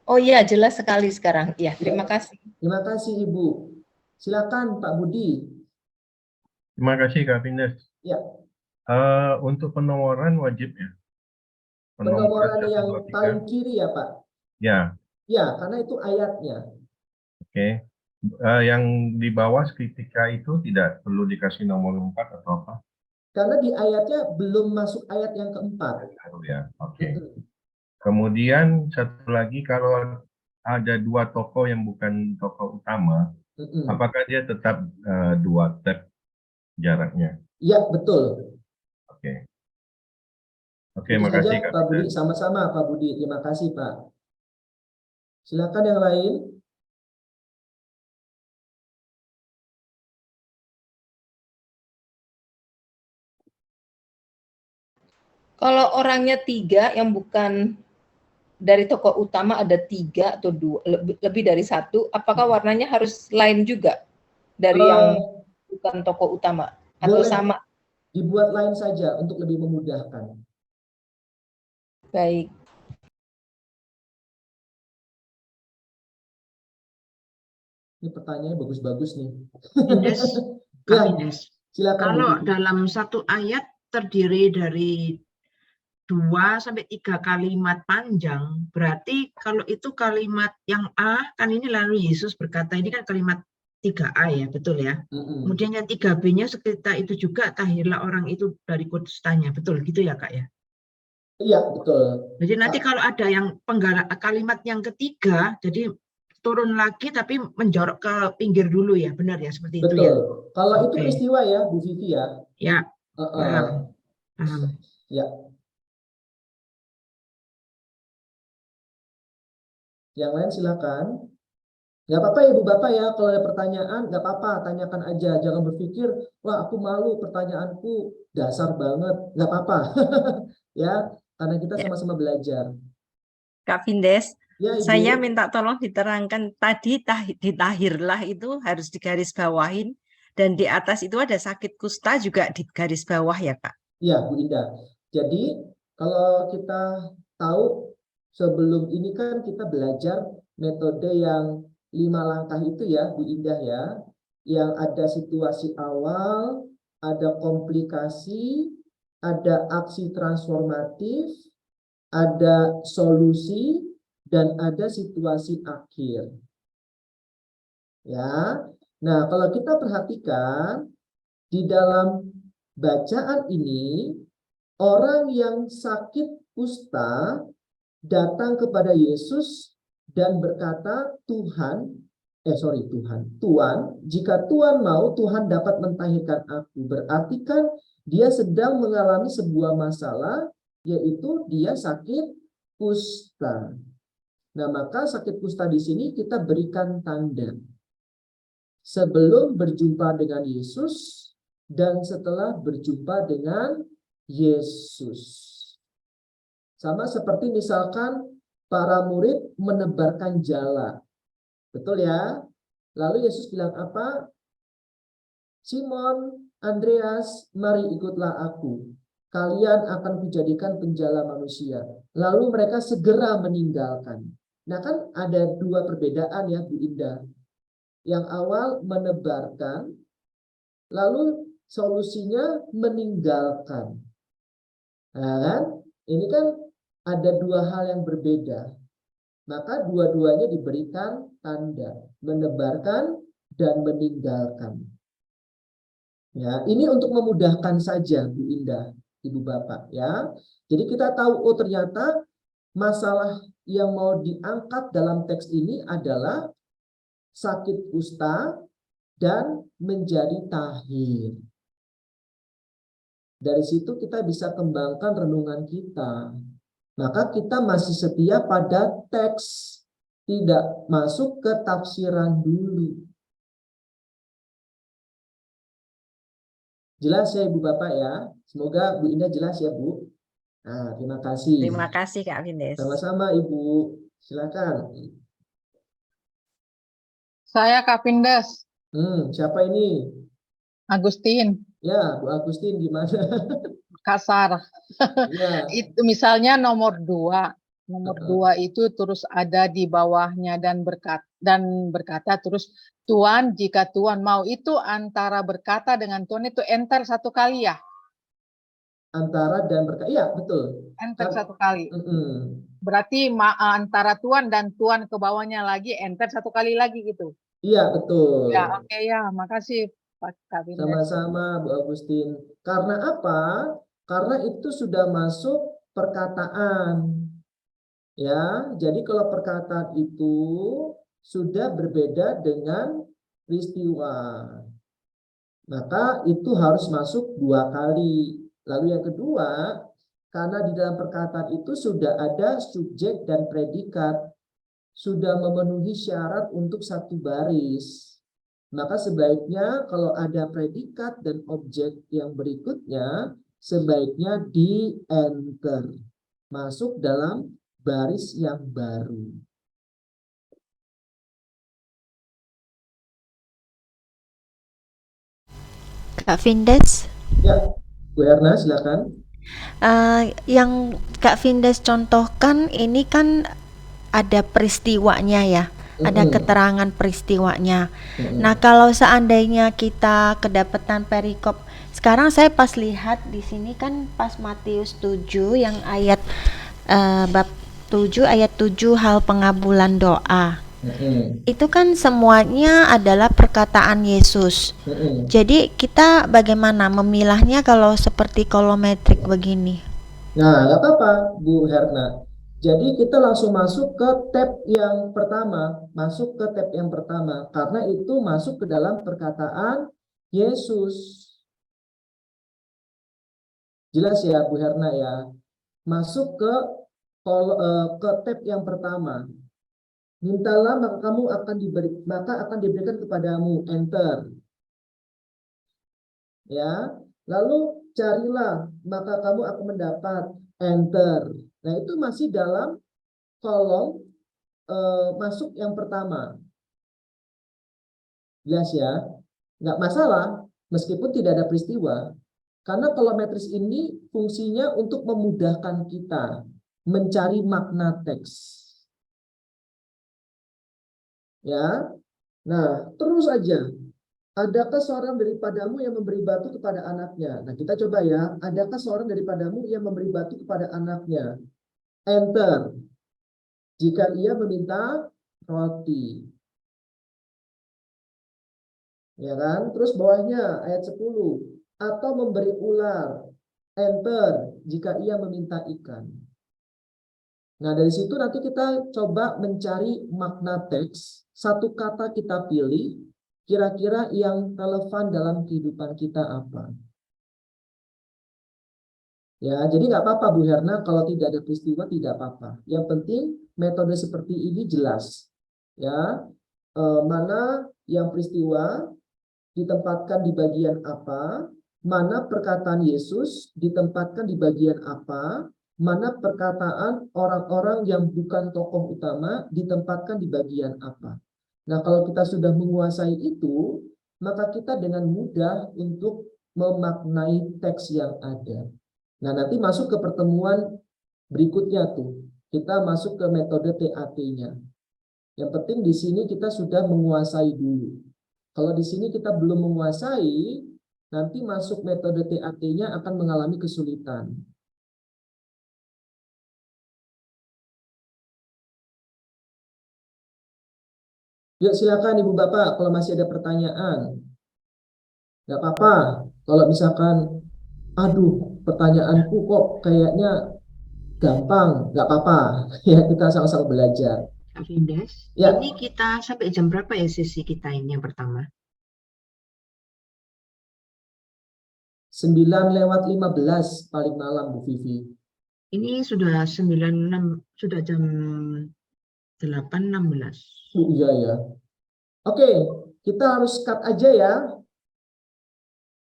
Oh iya, jelas sekali sekarang. Ya, terima kasih. Terima kasih, Ibu. Silakan, Pak Budi. Terima kasih, Kak Vindes. Ya. Untuk penomoran wajib ya? Penomoran 1, yang 2, 3. paling kiri ya Pak? Ya, Ya, karena itu ayatnya. oke. Yang di bawah ketika itu tidak perlu dikasih nomor 4 atau apa? Karena di ayatnya belum masuk ayat yang keempat. Baru ya, oke. Kemudian satu lagi, kalau ada 2 tokoh yang bukan tokoh utama, apakah dia tetap 2 tab jaraknya? Iya, betul. Oke. Oke, Itu makasih saja Kak. Pak Budi. Sama-sama Pak Budi. Terima kasih Pak. Silakan yang lain. Kalau orangnya 3 yang bukan dari tokoh utama, ada 3 atau 2, lebih dari 1, apakah warnanya harus lain juga dari yang bukan tokoh utama atau Boleh sama? dibuat lain saja untuk lebih memudahkan. Baik. Ini pertanyaannya bagus-bagus nih. Indes, Ya, Kak Indes. silakan. Kalau Bu. dalam satu ayat terdiri dari 2 sampai 3 kalimat panjang, berarti kalau itu kalimat yang A, kan ini lalu Yesus berkata, ini kan kalimat 3A ya, betul ya? Kemudian yang 3B-nya sekitar itu juga, tahirlah orang itu dari kustanya, betul gitu ya Kak ya? Iya, betul. Jadi nanti kalau ada yang kalimat yang ketiga, jadi turun lagi tapi menjorok ke pinggir dulu ya, benar ya, seperti itu ya? Betul. Kalau itu peristiwa ya, Bu Vivi ya. Ya, paham. Ya. Yang lain silakan. Nggak apa-apa ya Bu Bapak ya, kalau ada pertanyaan nggak apa-apa, tanyakan aja. Jangan berpikir, wah aku malu pertanyaanku dasar banget. Nggak apa-apa. Ya, karena kita sama-sama belajar. Kak Vindes, ya, Ibu. Saya minta tolong diterangkan tadi ditahirlah itu harus digarisbawahin, dan di atas itu ada sakit kusta juga di garis bawah ya Kak? Iya Bu Indah. Jadi kalau kita tahu sebelum ini kan kita belajar metode yang 5 langkah itu ya Bu Indah ya. Yang ada situasi awal, ada komplikasi, ada aksi transformatif, ada solusi, dan ada situasi akhir. Ya. Nah, kalau kita perhatikan di dalam bacaan ini, orang yang sakit kusta datang kepada Yesus dan berkata, Tuan, jika Tuhan mau, Tuhan dapat mentahirkan aku. Berarti kan dia sedang mengalami sebuah masalah, yaitu dia sakit kusta. Nah, maka sakit kusta di sini kita berikan tanda. Sebelum berjumpa dengan Yesus dan setelah berjumpa dengan Yesus. Sama seperti misalkan para murid menebarkan jala. Betul ya? Lalu Yesus bilang apa? Simon, Andreas, mari ikutlah aku. Kalian akan kujadikan penjala manusia. Lalu mereka segera meninggalkan. Nah kan ada 2 perbedaan ya Bu Indah. Yang awal menebarkan, lalu solusinya meninggalkan. Nah kan, ini kan ada 2 hal yang berbeda. Maka dua-duanya diberikan tanda, menebarkan dan meninggalkan. Ya, ini untuk memudahkan saja Bu Indah, Ibu Bapak ya. Jadi kita tahu, oh ternyata masalah yang mau diangkat dalam teks ini adalah sakit kusta dan menjadi tahir. Dari situ kita bisa kembangkan renungan kita. Maka kita masih setia pada teks, tidak masuk ke tafsiran dulu. Jelas ya Ibu Bapak ya? Semoga Bu Indah jelas ya Bu. Nah, terima kasih. Terima kasih Kak Vindes. Sama-sama Ibu. Silakan. Saya Kak Vindes. Siapa ini? Agustin. Ya, Bu Agustin gimana? Kasar. Ya. Itu misalnya nomor 2. Nomor 2 itu terus ada di bawahnya dan berkata terus Tuhan, jika Tuhan mau, itu antara berkata dengan Tuhan itu enter 1 kali ya? Antara dan berkata. Iya, betul. Enter satu kali. Mm-mm. Berarti antara tuan dan tuan ke bawahnya lagi, enter satu kali lagi gitu. Iya, betul. Ya, oke ya. Makasih Pak Kabindes. Sama-sama Bu Agustin. Karena apa? Karena itu sudah masuk perkataan. Ya, jadi kalau perkataan itu sudah berbeda dengan peristiwa, maka itu harus masuk 2 kali. Lalu yang kedua, karena di dalam perkataan itu sudah ada subjek dan predikat, sudah memenuhi syarat untuk 1 baris. Maka sebaiknya kalau ada predikat dan objek yang berikutnya, sebaiknya di-enter. Masuk dalam baris yang baru. Kak Vindes, Ya, Bu Erna silakan. yang Kak Vindes contohkan ini kan ada peristiwanya ya, ada keterangan peristiwanya. Nah, kalau seandainya kita kedapatan perikop, sekarang saya pas lihat di sini kan pas Matius 7 yang ayat bab 7 ayat 7 hal pengabulan doa. Itu kan semuanya adalah perkataan Yesus. Jadi kita bagaimana memilahnya kalau seperti kolometrik begini? Nah, nggak apa-apa Bu Herna. Jadi kita langsung masuk ke tab yang pertama. Masuk ke tab yang pertama. Karena itu masuk ke dalam perkataan Yesus. Jelas ya Bu Herna ya. Masuk ke tab yang pertama. Mintalah maka kamu akan diberikan kepadamu, enter. Ya, lalu carilah maka kamu akan mendapat, enter. Nah, itu masih dalam kolom masuk yang pertama. Jelas ya? Nggak masalah meskipun tidak ada peristiwa. Karena kolometris ini fungsinya untuk memudahkan kita mencari makna teks. Ya, nah terus aja. Adakah seorang daripadamu yang memberi batu kepada anaknya? Nah kita coba ya. Adakah seorang daripadamu yang memberi batu kepada anaknya? Enter. Jika ia meminta roti. Ya kan? Terus bawahnya ayat 10. Atau memberi ular. Enter. Jika ia meminta ikan. Nah dari situ nanti kita coba mencari makna teks. 1 kata kita pilih, kira-kira yang relevan dalam kehidupan kita apa. Ya, jadi nggak apa-apa Bu Herna, kalau tidak ada peristiwa tidak apa-apa. Yang penting metode seperti ini jelas. Ya, mana yang peristiwa ditempatkan di bagian apa, mana perkataan Yesus ditempatkan di bagian apa, mana perkataan orang-orang yang bukan tokoh utama ditempatkan di bagian apa. Nah, kalau kita sudah menguasai itu, maka kita dengan mudah untuk memaknai teks yang ada. Nah, nanti masuk ke pertemuan berikutnya tuh. Kita masuk ke metode TAT-nya. Yang penting di sini kita sudah menguasai dulu. Kalau di sini kita belum menguasai, nanti masuk metode TAT-nya akan mengalami kesulitan. Yuk silakan Ibu Bapak kalau masih ada pertanyaan. Nggak apa-apa. Kalau misalkan, aduh pertanyaanku kok kayaknya gampang, nggak apa-apa. Ya kita sama-sama belajar. Kak Vindes, Ya. ini kita sampai jam berapa ya sesi kita ini yang pertama? 9:15 paling malam Bu Vivi. Ini sudah 96, sudah jam 8.16. Iya ya. Oke, kita harus cut aja ya.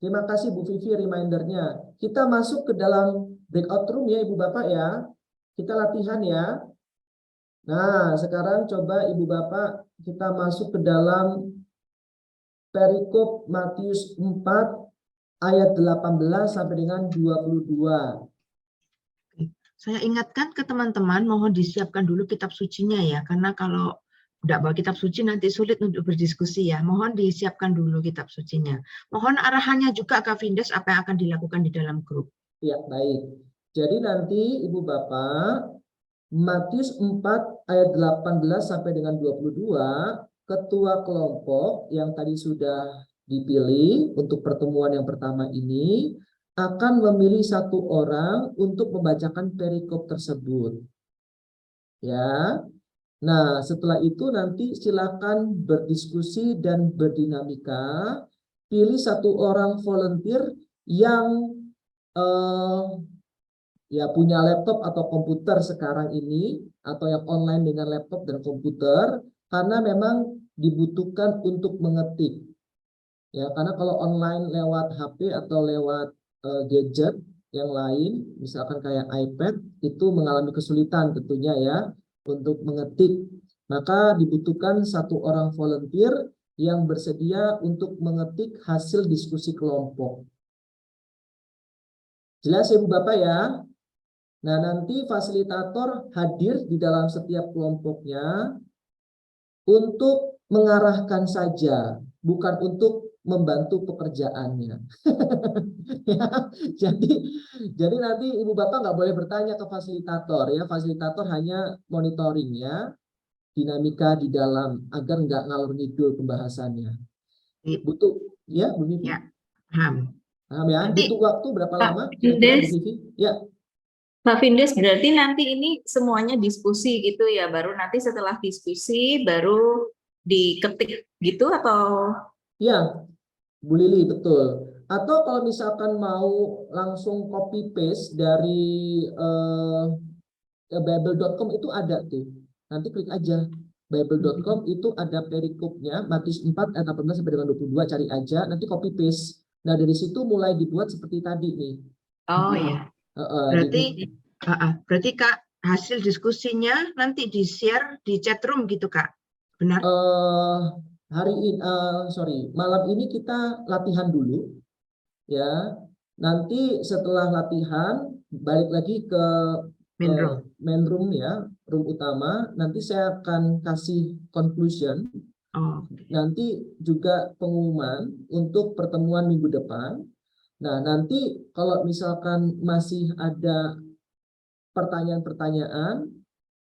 Terima kasih Bu Vivi remindernya. Kita masuk ke dalam breakout room ya Ibu Bapak ya. Kita latihan ya. Nah, sekarang coba Ibu Bapak kita masuk ke dalam perikop Matius 4 ayat 18 sampai dengan 22. Saya ingatkan ke teman-teman, mohon disiapkan dulu kitab sucinya ya, karena kalau tidak bawa kitab suci nanti sulit untuk berdiskusi ya. Mohon disiapkan dulu kitab sucinya. Mohon arahannya juga Kak Vindes apa yang akan dilakukan di dalam grup. Ya, baik. Jadi nanti Ibu Bapak, Matius 4 ayat 18 sampai dengan 22, ketua kelompok yang tadi sudah dipilih untuk pertemuan yang pertama ini akan memilih satu orang untuk membacakan perikop tersebut. Ya. Nah, setelah itu nanti silakan berdiskusi dan berdinamika. Pilih satu orang volunteer yang ya punya laptop atau komputer sekarang ini, atau yang online dengan laptop dan komputer, karena memang dibutuhkan untuk mengetik. Ya, karena kalau online lewat HP atau lewat gadget yang lain, misalkan kayak iPad, itu mengalami kesulitan tentunya ya untuk mengetik. Maka dibutuhkan satu orang volunteer yang bersedia untuk mengetik hasil diskusi kelompok. Jelas ya Bu Bapak ya? Nah, nanti fasilitator hadir di dalam setiap kelompoknya untuk mengarahkan saja, bukan untuk membantu pekerjaannya. Ya, jadi nanti Ibu Bapak nggak boleh bertanya ke fasilitator ya. Fasilitator hanya monitoring ya, dinamika di dalam agar nggak ngalor ngidul pembahasannya. Butuh ya, Bu Vivi? Ya, paham. Paham ya? Nanti, Butuh waktu berapa Pak lama? Kira-kira, Bu Findes. Vivi? Ya. Mbak Findes, berarti nanti ini semuanya diskusi gitu ya, baru nanti setelah diskusi baru diketik gitu atau? Ya, Bu Lili, betul. Atau kalau misalkan mau langsung copy paste dari bible.com itu ada tuh. Nanti klik aja bible.com, itu ada perikopnya Matius 4 ayat 18 sampai dengan 22, cari aja, nanti copy paste. Nah, dari situ mulai dibuat seperti tadi nih. Oh ya. Berarti Kak, hasil diskusinya nanti di-share di chat room gitu Kak. Benar? Hari ini malam ini kita latihan dulu ya. Nanti setelah latihan balik lagi ke main room ya, room utama. Nanti saya akan kasih conclusion. Nanti juga pengumuman untuk pertemuan minggu depan. Nah, nanti kalau misalkan masih ada pertanyaan-pertanyaan,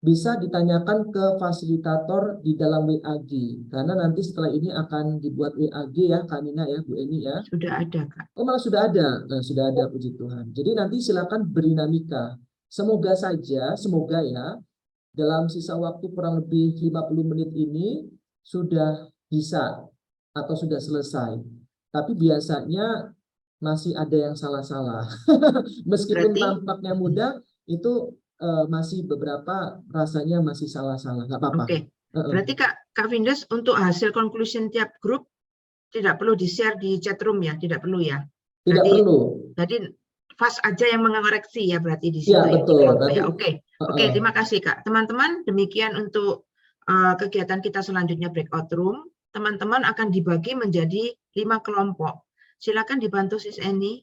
bisa ditanyakan ke fasilitator di dalam WAG, karena nanti setelah ini akan dibuat WAG ya, Kak Nina ya, Bu Eni ya. Sudah ada Kak. Oh, malah sudah ada. Nah, sudah ada, puji Tuhan. Jadi nanti silakan berdinamika. Semoga saja, semoga ya, dalam sisa waktu kurang lebih 50 menit ini sudah bisa atau sudah selesai. Tapi biasanya masih ada yang salah-salah. Meskipun tampaknya mudah, itu masih beberapa rasanya masih salah-salah, nggak apa-apa. Oke. Berarti Kak Findes, untuk hasil conclusion tiap grup tidak perlu di-share di chat room ya, tidak perlu ya? Tidak perlu. Jadi FAS aja yang mengoreksi ya berarti di situ. Ya, betul. Ya, Oke, terima kasih Kak. Teman-teman, demikian untuk kegiatan kita selanjutnya breakout room. Teman-teman akan dibagi menjadi 5 kelompok. Silakan dibantu Sis Eni.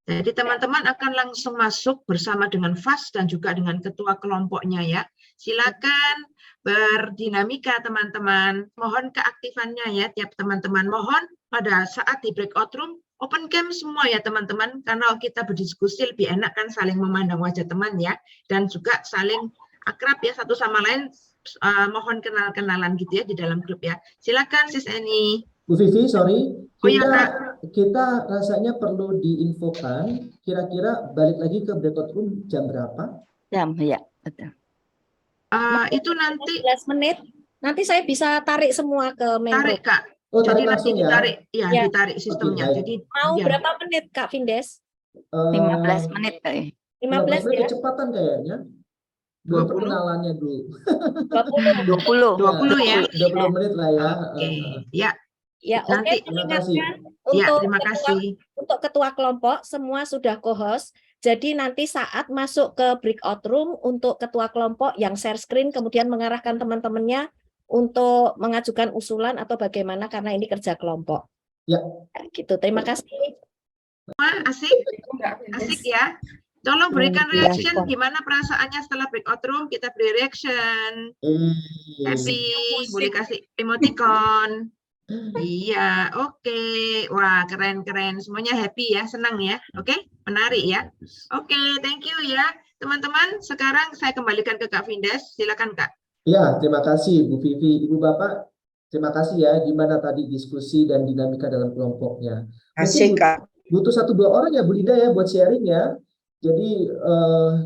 Jadi teman-teman akan langsung masuk bersama dengan FAS dan juga dengan ketua kelompoknya ya. Silakan berdinamika teman-teman. Mohon keaktifannya ya tiap teman-teman. Mohon pada saat di breakout room open cam semua ya teman-teman. Karena kita berdiskusi lebih enak kan, saling memandang wajah teman ya. Dan juga saling akrab ya satu sama lain. Mohon kenal-kenalan gitu ya di dalam grup ya. Silakan Sis Eni. Bu Vivi, sorry, kita rasanya perlu diinfokan kira-kira balik lagi ke breakout room jam berapa? Jam, ya, betul. Itu nanti 15 menit. Nanti saya bisa tarik semua ke main room. Tarik Kak. Oh, jadi tarik nanti langsung ditarik, ya? ya, ditarik sistemnya. Okay, jadi mau ya. berapa menit Kak Findes? 15 menit kali. 15 menit ya? kecepatan kayaknya. 20 perkenalannya dulu. 20 ya. 20 menit lah ya. Oke. Ya. Ya, Nanti, terima kasih. Untuk ketua kelompok semua sudah co-host. Jadi nanti saat masuk ke breakout room untuk ketua kelompok yang share screen kemudian mengarahkan teman-temannya untuk mengajukan usulan atau bagaimana karena ini kerja kelompok. Ya. Gitu. Terima kasih. Asik ya. Tolong berikan reaction gimana perasaannya setelah breakout room. Kita beri reaction. Happy, boleh kasih emoticon. Iya, oke. Wah, keren-keren. Semuanya happy ya, senang ya. Oke, menarik ya. Oke, thank you ya. Teman-teman, sekarang saya kembalikan ke Kak Vindes. Silakan, Kak. Ya, terima kasih Bu Vivi. Ibu Bapak, terima kasih ya. Gimana tadi diskusi dan dinamika dalam kelompoknya. Mungkin Asik, Kak. butuh 1-2 orang ya Bu Linda ya buat sharing ya. Jadi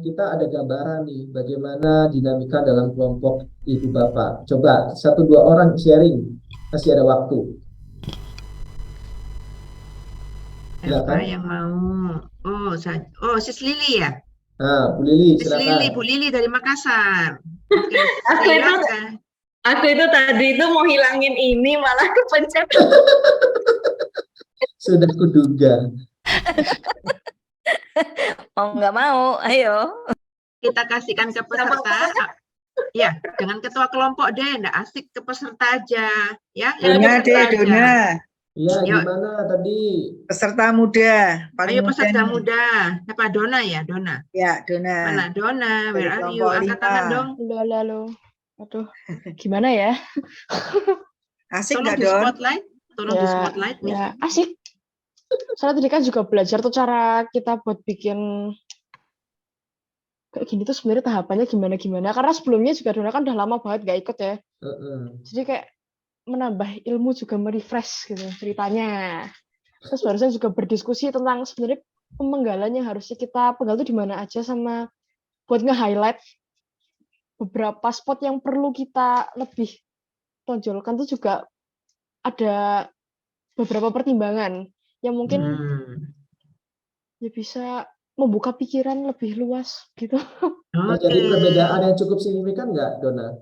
kita ada gambaran nih bagaimana dinamika dalam kelompok Ibu Bapak. Coba 1-2 orang sharing. Masih ada waktu. Siapa Silakan. yang mau? Oh, Sis Lili ya? Nah, Bu Lili, Sis Lili, silakan. Bu Lili dari Makassar. Oke, silakan. Aku itu tadi itu mau hilangin ini malah kepencet. Sudah kuduga. Mau nggak mau, ayo. Kita kasihkan ke peserta. Ya, dengan ketua kelompok deh, enggak asik ke peserta aja. Ya, Dona peserta deh, aja. Dona. Iya, Yuk. gimana tadi? Peserta muda. Paling Ayo peserta nih. muda. Siapa? Dona ya, Dona. Ya, Dona. Mana Dona? Dari Where are you? kelompok Angkat 5. tangan dong. Halo. Aduh, gimana ya? Asik Tolong nggak, di Don? spotlight. Tolong di spotlight nih. Ya, asik. Soalnya tadi kan juga belajar tuh cara kita buat bikin kayak gini tuh sebenarnya tahapannya gimana. Karena sebelumnya juga Dona kan udah lama banget gak ikut ya. Jadi kayak menambah ilmu juga merefresh gitu ceritanya. Terus barusan juga berdiskusi tentang sebenarnya pemenggalannya harusnya kita penggal tuh di mana aja sama buat nge-highlight beberapa spot yang perlu kita lebih tonjolkan tuh juga ada beberapa pertimbangan yang mungkin ya bisa membuka pikiran lebih luas gitu. Jadi perbedaan yang cukup signifikan nggak, Dona?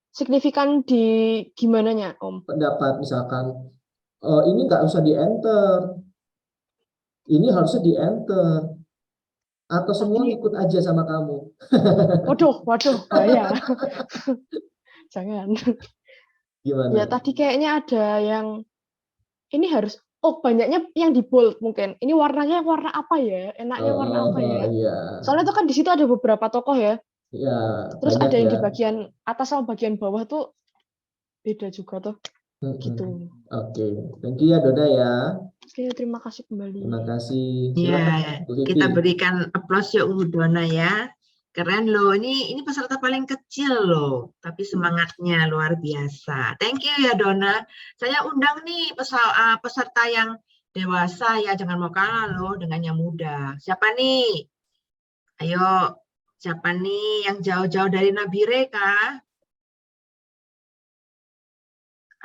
Signifikan di gimananya, Om? Pendapat misalkan, ini nggak usah di-enter. Ini harusnya di-enter. Atau semua ngikut aja sama kamu? Waduh, bahaya. Jangan. Gimana? Ya tadi kayaknya ada yang ini harus banyaknya yang di bold mungkin. Ini warnanya warna apa ya? Enaknya warna apa ya? Iya. Soalnya itu kan di situ ada beberapa tokoh ya. Ya, Terus banyak ada yang ya. di bagian atas sama bagian bawah tuh beda juga tuh. Gitu. Oke, thank you ya Dona ya. Oke, terima kasih kembali. Terima kasih. Ya, Silakan, Bu Vivi. kita berikan aplaus ya Dona ya. Keren loh, ini peserta paling kecil loh, tapi semangatnya luar biasa. Thank you ya Dona. Saya undang nih peserta yang dewasa ya, jangan mau kalah loh dengan yang muda. Siapa nih? Ayo, siapa nih yang jauh-jauh dari Nabire kah?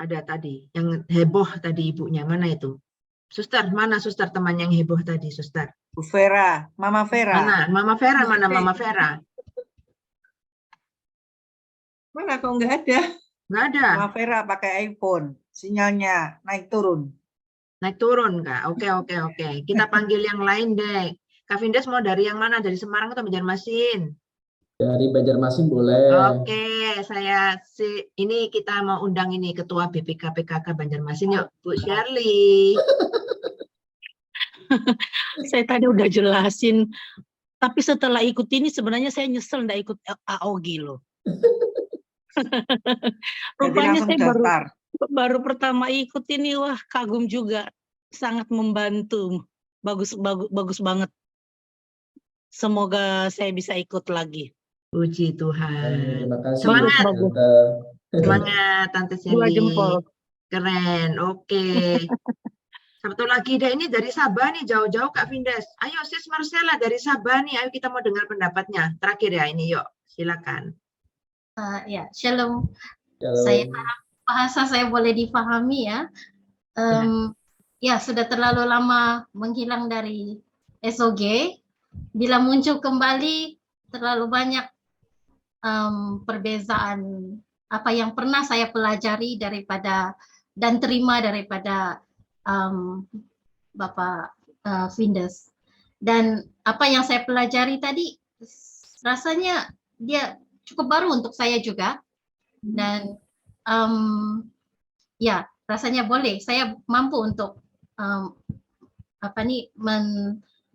Ada tadi, yang heboh tadi ibunya, mana itu? Suster, mana suster teman yang heboh tadi, suster? Bu Vera, Mama Vera. Mana? Mama Vera, mana Mama Vera? Mana kok nggak ada? Nggak ada. Mama Vera pakai iPhone, sinyalnya naik turun. Naik turun, Kak. Oke. Kita panggil yang lain deh. Kak Vindes mau dari yang mana? Dari Semarang atau Banjarmasin? Dari Banjarmasin boleh. Oke, ini kita mau undang ini Ketua BPK PKK Banjarmasin yuk, Bu Shirley. Saya tadi udah jelasin, tapi setelah ikut ini sebenarnya saya nyesel nggak ikut AOG loh. Rupanya saya baru pertama ikut ini, wah kagum juga, sangat membantu, bagus banget. Semoga saya bisa ikut lagi. Puji Tuhan. Terima kasih. Semangat Tante Shirley. Keren. Oke. Satu lagi deh, ini dari Sabah nih, jauh-jauh Kak Vindes. Ayo Sis Marcella dari Sabah nih, ayo kita mau dengar pendapatnya. Terakhir ya ini, yuk silakan. Ya, shalom. Shalom. Saya harap bahasa saya boleh dipahami ya. Ya, sudah terlalu lama menghilang dari SOG. Bila muncul kembali, terlalu banyak perbezaan apa yang pernah saya pelajari dan terima daripada Bapak Vindes. Dan apa yang saya pelajari tadi rasanya dia cukup baru untuk saya juga. Dan ya rasanya boleh, saya mampu untuk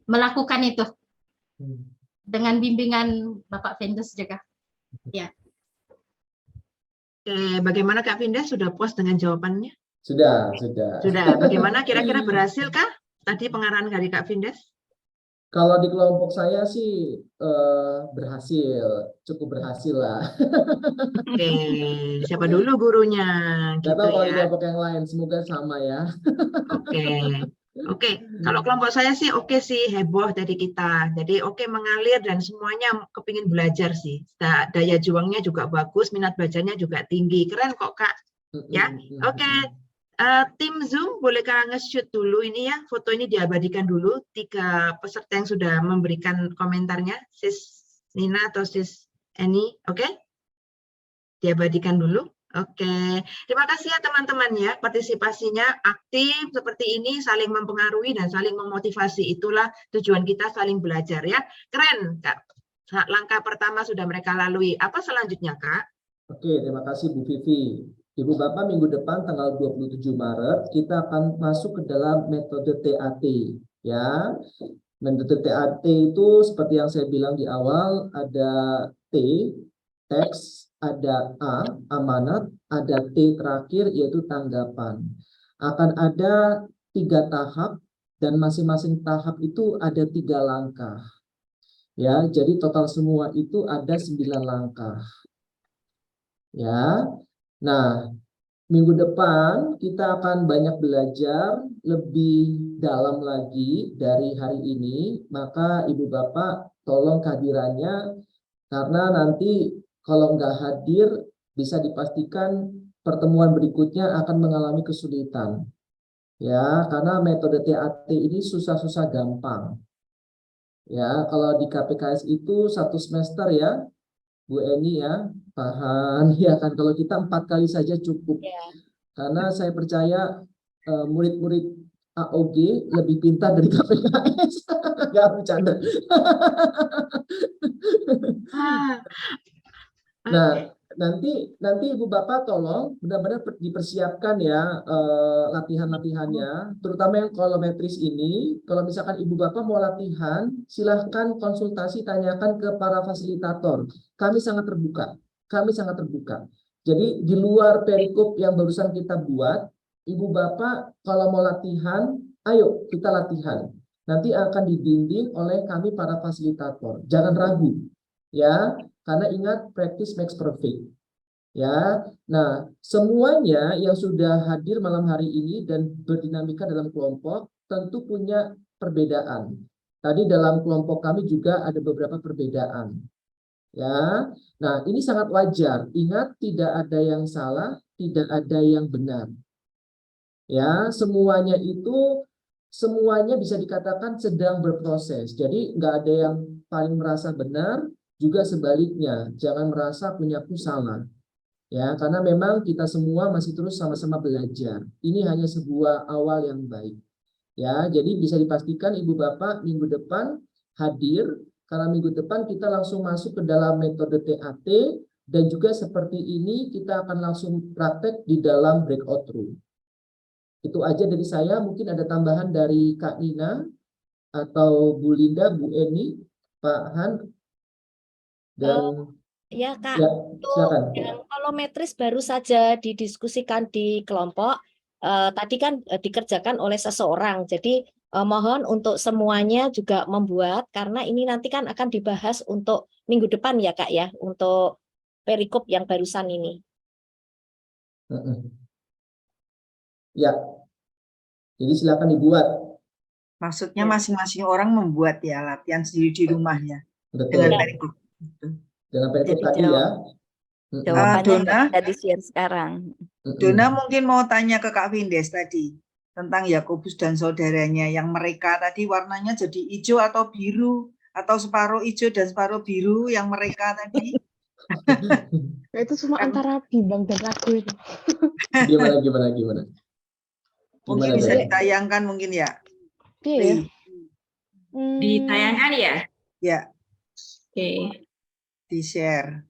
melakukan itu dengan bimbingan Bapak Vindes juga. Ya. Oke, bagaimana Kak Vinda, sudah puas dengan jawabannya? Sudah. Sudah. Bagaimana kira-kira berhasil kah tadi pengarahan dari Kak Vindes? Kalau di kelompok saya sih berhasil, cukup berhasil lah. Oke, siapa dulu gurunya? Gak Gitu tahu kalau di ya. kelompok yang lain, semoga sama ya. Oke. Kalau kelompok saya sih oke sih, heboh dari kita. Jadi oke, mengalir dan semuanya kepingin belajar sih. Daya juangnya juga bagus, minat bacanya juga tinggi. Keren kok Kak. Ya, oke. Tim Zoom bolehkah nge-shoot dulu ini ya, foto ini diabadikan dulu 3 peserta yang sudah memberikan komentarnya, Sis Nina atau Sis Eni, oke? Diabadikan dulu. Oke, terima kasih ya teman-teman ya, partisipasinya aktif seperti ini, saling mempengaruhi dan saling memotivasi. Itulah tujuan kita, saling belajar ya. Keren Kak, langkah pertama sudah mereka lalui. Apa selanjutnya Kak? Oke, terima kasih Bu Vivi. Ibu Bapak, minggu depan tanggal 27 Maret kita akan masuk ke dalam metode TAT ya. Metode TAT itu seperti yang saya bilang di awal, ada T, teks, ada A, amanat, ada T terakhir yaitu tanggapan. Akan ada 3 tahap dan masing-masing tahap itu ada 3 langkah. Ya, jadi total semua itu ada 9 langkah. Ya. Nah, minggu depan kita akan banyak belajar lebih dalam lagi dari hari ini. Maka Ibu Bapak tolong kehadirannya, karena nanti kalau nggak hadir bisa dipastikan pertemuan berikutnya akan mengalami kesulitan. Ya, karena metode TAT ini susah-susah gampang. Ya, kalau di KPKS itu 1 semester ya, Bu Eni ya, Pahan, ya kan, kalau kita 4 kali saja cukup. Karena saya percaya murid-murid AOG lebih pintar dari KPKS. Gak bercanda. Nah, nanti Ibu Bapak tolong benar-benar dipersiapkan ya latihan-latihannya, terutama yang kolometris ini. Kalau misalkan Ibu Bapak mau latihan, silahkan konsultasi, tanyakan ke para fasilitator. Kami sangat terbuka. Jadi di luar perikop yang barusan kita buat, Ibu Bapak kalau mau latihan, ayo kita latihan. Nanti akan dibimbing oleh kami para fasilitator. Jangan ragu, ya. Karena ingat, practice makes perfect. Ya, nah semuanya yang sudah hadir malam hari ini dan berdinamika dalam kelompok tentu punya perbedaan. Tadi dalam kelompok kami juga ada beberapa perbedaan. Ya, nah ini sangat wajar. Ingat, tidak ada yang salah, tidak ada yang benar. Ya, semuanya bisa dikatakan sedang berproses. Jadi nggak ada yang paling merasa benar, juga sebaliknya. Jangan merasa punyaku salah. Ya, karena memang kita semua masih terus sama-sama belajar. Ini hanya sebuah awal yang baik. Ya, jadi bisa dipastikan Ibu Bapak minggu depan hadir, karena minggu depan kita langsung masuk ke dalam metode TAT, dan juga seperti ini kita akan langsung praktek di dalam breakout room. Itu aja dari saya. Mungkin ada tambahan dari Kak Nina atau Bu Linda, Bu Eni, Pak Han, dan ya Kak, ya, untuk silakan. yang kolometris baru saja didiskusikan di kelompok. Tadi kan dikerjakan oleh seseorang. Jadi mohon untuk semuanya juga membuat, karena ini nanti kan akan dibahas untuk minggu depan ya Kak ya, untuk perikop yang barusan ini. Ya, jadi silakan dibuat. Maksudnya masing-masing orang membuat ya latihan sendiri di rumahnya. Betul. Dengan perikop. Dengan perikop tadi ya. Dona, sudah di-share sekarang. Dona mungkin mau tanya ke Kak Vindes tadi tentang Yakobus dan saudaranya, yang mereka tadi warnanya jadi hijau atau biru, atau separuh hijau dan separuh biru yang mereka tadi. Itu cuma antara bimbang dan ragu itu. Gimana? Mungkin bisa ditayangkan mungkin ya. Iya. Ditayangkan ya? Ya. Oke. Di-share.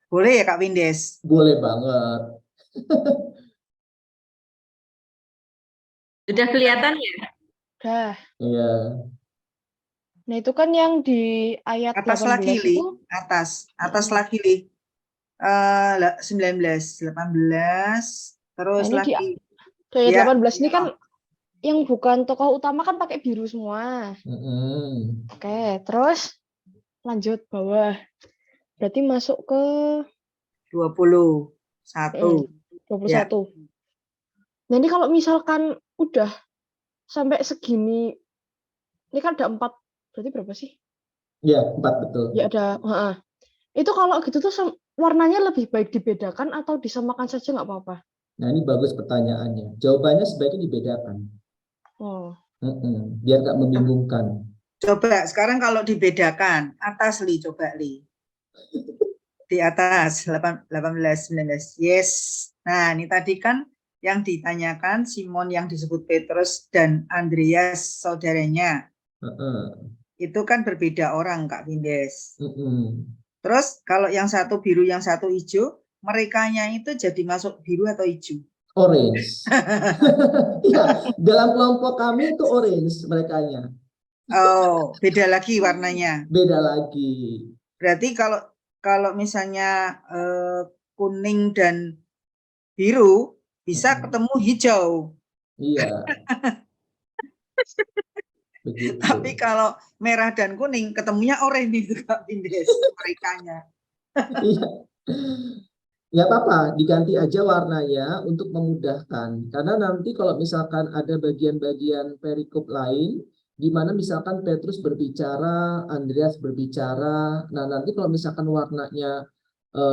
Boleh ya Kak Vindes? Boleh banget. Sudah kelihatan ya? Udah. Iya. Nah itu kan yang di ayat Atas 18 lagi, Li. itu. Atas lagi, Li. 19, 18, terus Nah, ini lagi. di Ya, 18 ini kan yang bukan tokoh utama kan pakai biru semua. Oke, terus lanjut bawah. Berarti masuk ke 21. 21. Ya. Nah, ini kalau misalkan udah sampai segini, ini kan ada 4, berarti berapa sih? Iya, 4 betul. Ya ada, itu kalau gitu tuh warnanya lebih baik dibedakan atau disamakan saja nggak apa-apa? Nah, ini bagus pertanyaannya. Jawabannya sebaiknya dibedakan. Oh. Biar nggak membingungkan. Coba sekarang kalau dibedakan, atas Li, coba Li. Di atas 18, 19. Yes. Nah, ini tadi kan yang ditanyakan Simon yang disebut Petrus dan Andreas saudaranya. Itu kan berbeda orang, Kak Vindes. Terus kalau yang satu biru, yang satu hijau, merekanya itu jadi masuk biru atau hijau? Orange. Ya, dalam kelompok kami itu orange merekanya. Oh, beda lagi warnanya. Beda lagi. Berarti kalau misalnya kuning dan biru bisa ketemu hijau. Iya. Begitu. Tapi kalau merah dan kuning ketemunya oranye itu Kak Vindes merekanya. Iya. Ya apa-apa, diganti aja warnanya untuk memudahkan. Karena nanti kalau misalkan ada bagian-bagian perikop lain, di mana misalkan Petrus berbicara, Andreas berbicara, nah nanti kalau misalkan warnanya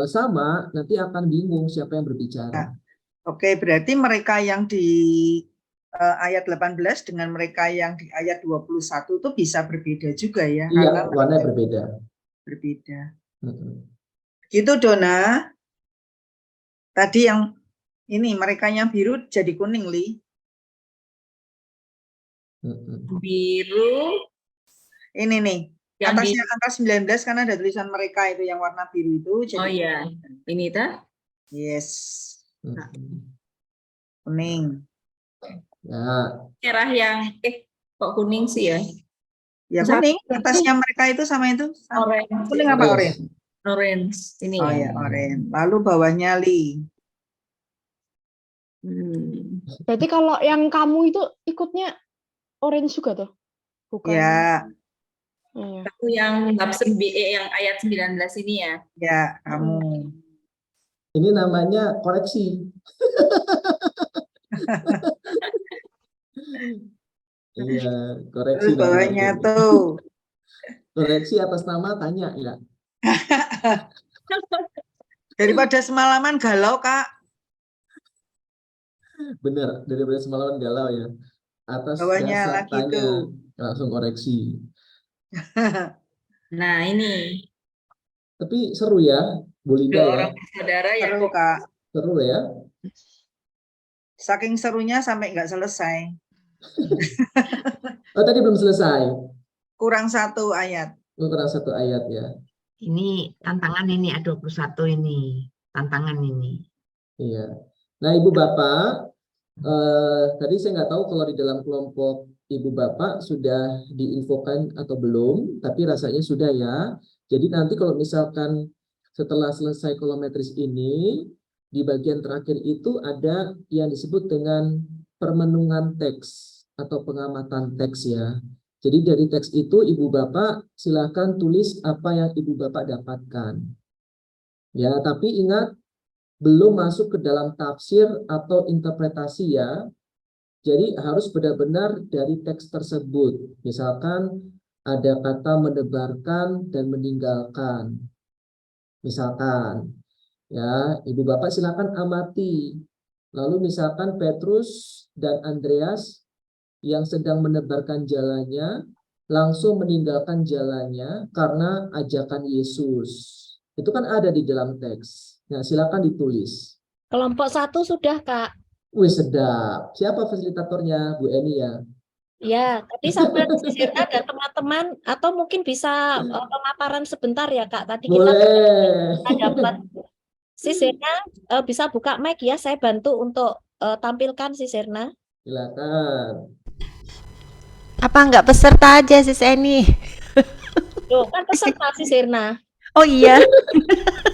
sama, nanti akan bingung siapa yang berbicara. Oke, berarti mereka yang di ayat 18 dengan mereka yang di ayat 21 itu bisa berbeda juga ya? Iya, warnanya berbeda. Berbeda. Gitu Dona. Tadi yang ini mereka yang biru jadi kuning, Li. Biru. Ini nih. Yang atasnya angka 19 karena ada tulisan mereka itu yang warna biru itu. Jadi oh iya. Ini tah? Yes. Kuning. Ya. Merah yang kok kuning sih ya? Ya kuning. Atasnya mereka itu sama itu. Sama. Orange. Kuning apa orange? Orange ini oh ya orange. Lalu bawahnya Li. Berarti kalau yang kamu itu ikutnya orange juga tuh? Bukan? Ya. Aku yang yang ayat 19 ini ya? Ya, kamu. Ini namanya koreksi. Iya, koreksi. Terus bawahnya tuh. Koreksi atas nama tanya ya. Daripada semalaman galau, Kak. Bener, daripada semalaman galau ya. Atas bawahnya dasar lagi tanya, tuh. langsung koreksi. Nah, ini. Tapi seru ya, Bu Linda ya. Orang saudara ya. Seru, Kak. Seru ya. Saking serunya sampai nggak selesai. Oh, tadi belum selesai. Kurang 1 ayat. Kurang 1 ayat ya. Ini tantangan ini A21 ini. Tantangan ini. Iya. Nah, Ibu Bapak, tadi saya nggak tahu kalau di dalam kelompok Ibu Bapak sudah diinfokan atau belum, tapi rasanya sudah ya. Jadi nanti kalau misalkan setelah selesai kolometris ini, di bagian terakhir itu ada yang disebut dengan permenungan teks atau pengamatan teks ya. Jadi dari teks itu Ibu Bapak silakan tulis apa yang Ibu Bapak dapatkan. Ya, tapi ingat belum masuk ke dalam tafsir atau interpretasi ya. Jadi harus benar-benar dari teks tersebut. Misalkan ada kata menebarkan dan meninggalkan. Misalkan ya, Ibu Bapak silakan amati. Lalu misalkan Petrus dan Andreas yang sedang menebarkan jalannya langsung meninggalkan jalannya karena ajakan Yesus. Itu kan ada di dalam teks. Nah, silakan ditulis. Kelompok 1 sudah, Kak. Wih, sedap. Siapa fasilitatornya? Bu Eni ya? Ya, tadi sampai Sisirna dan teman-teman, atau mungkin bisa pemaparan sebentar ya, Kak. Tadi kita dapat Sisirna bisa buka mic ya, saya bantu untuk tampilkan Sisirna. Silakan. Apa enggak peserta aja Sis Eni? Loh, kan peserta Sisirna. Oh iya.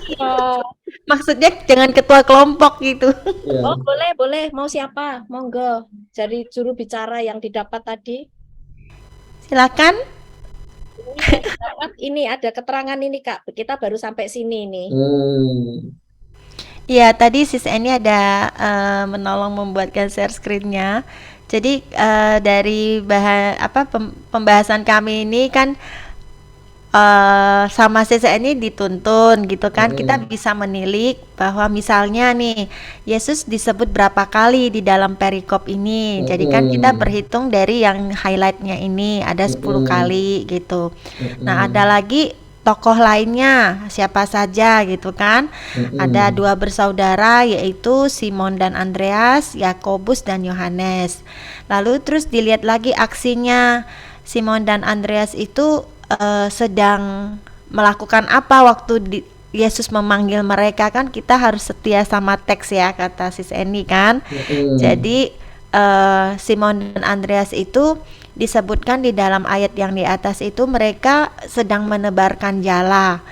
Iya. Maksudnya dengan ketua kelompok gitu. Ya. Oh, boleh. Mau siapa? Monggo. Jadi juru bicara yang didapat tadi. Silakan. Ini ada keterangan ini Kak. Kita baru sampai sini nih. Ya, tadi Sis Eni ada menolong membuatkan share screen-nya. Jadi dari pembahasan kami ini kan sama Sis Eni dituntun gitu kan, kita bisa menilik bahwa misalnya nih Yesus disebut berapa kali di dalam perikop ini. Jadi kan kita berhitung dari yang highlight-nya ini ada 10 kali gitu. Nah, ada lagi tokoh lainnya siapa saja gitu kan. Ada 2 bersaudara yaitu Simon dan Andreas, Yakobus dan Yohanes. Lalu terus dilihat lagi aksinya. Simon dan Andreas itu sedang melakukan apa waktu Yesus memanggil mereka, kan kita harus setia sama teks ya, kata Sis Eni kan. Jadi Simon dan Andreas itu disebutkan di dalam ayat yang di atas itu mereka sedang menebarkan jala,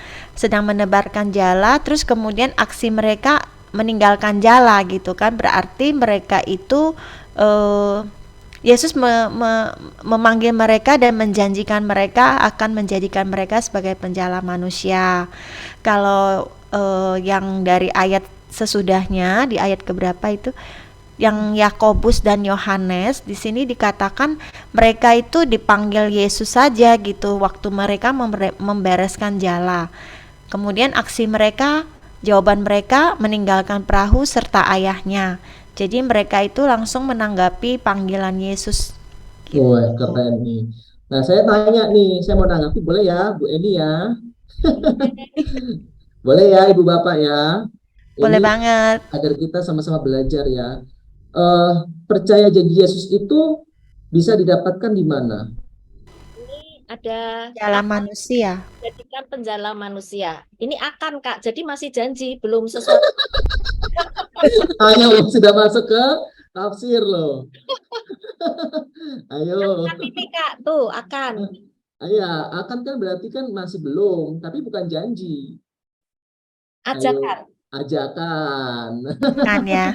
terus kemudian aksi mereka meninggalkan jala gitu kan, berarti mereka itu Yesus memanggil mereka dan menjanjikan mereka akan menjadikan mereka sebagai penjala manusia. Kalau yang dari ayat sesudahnya, di ayat keberapa itu, yang Yakobus dan Yohanes, di sini dikatakan mereka itu dipanggil Yesus saja gitu waktu mereka membereskan jala. Kemudian aksi mereka, jawaban mereka meninggalkan perahu serta ayahnya. Jadi mereka itu langsung menanggapi panggilan Yesus. Gitu. Wah, keren nih. Nah, saya tanya nih, saya mau tanggapi, boleh ya Bu Eni ya? Boleh ya Ibu Bapak ya? Boleh banget. Agar kita sama-sama belajar ya. Percaya janji Yesus itu bisa didapatkan di mana? Ini ada penjala manusia. Jadikan penjala manusia. Ini akan Kak, jadi masih janji, belum sesuatu. Ayo, sudah masuk ke tafsir loh. Ayo. Ini Kak, tuh akan. Iya, akan kan berarti kan masih belum, tapi bukan janji. Ajakan. Ajakan. Kan ya.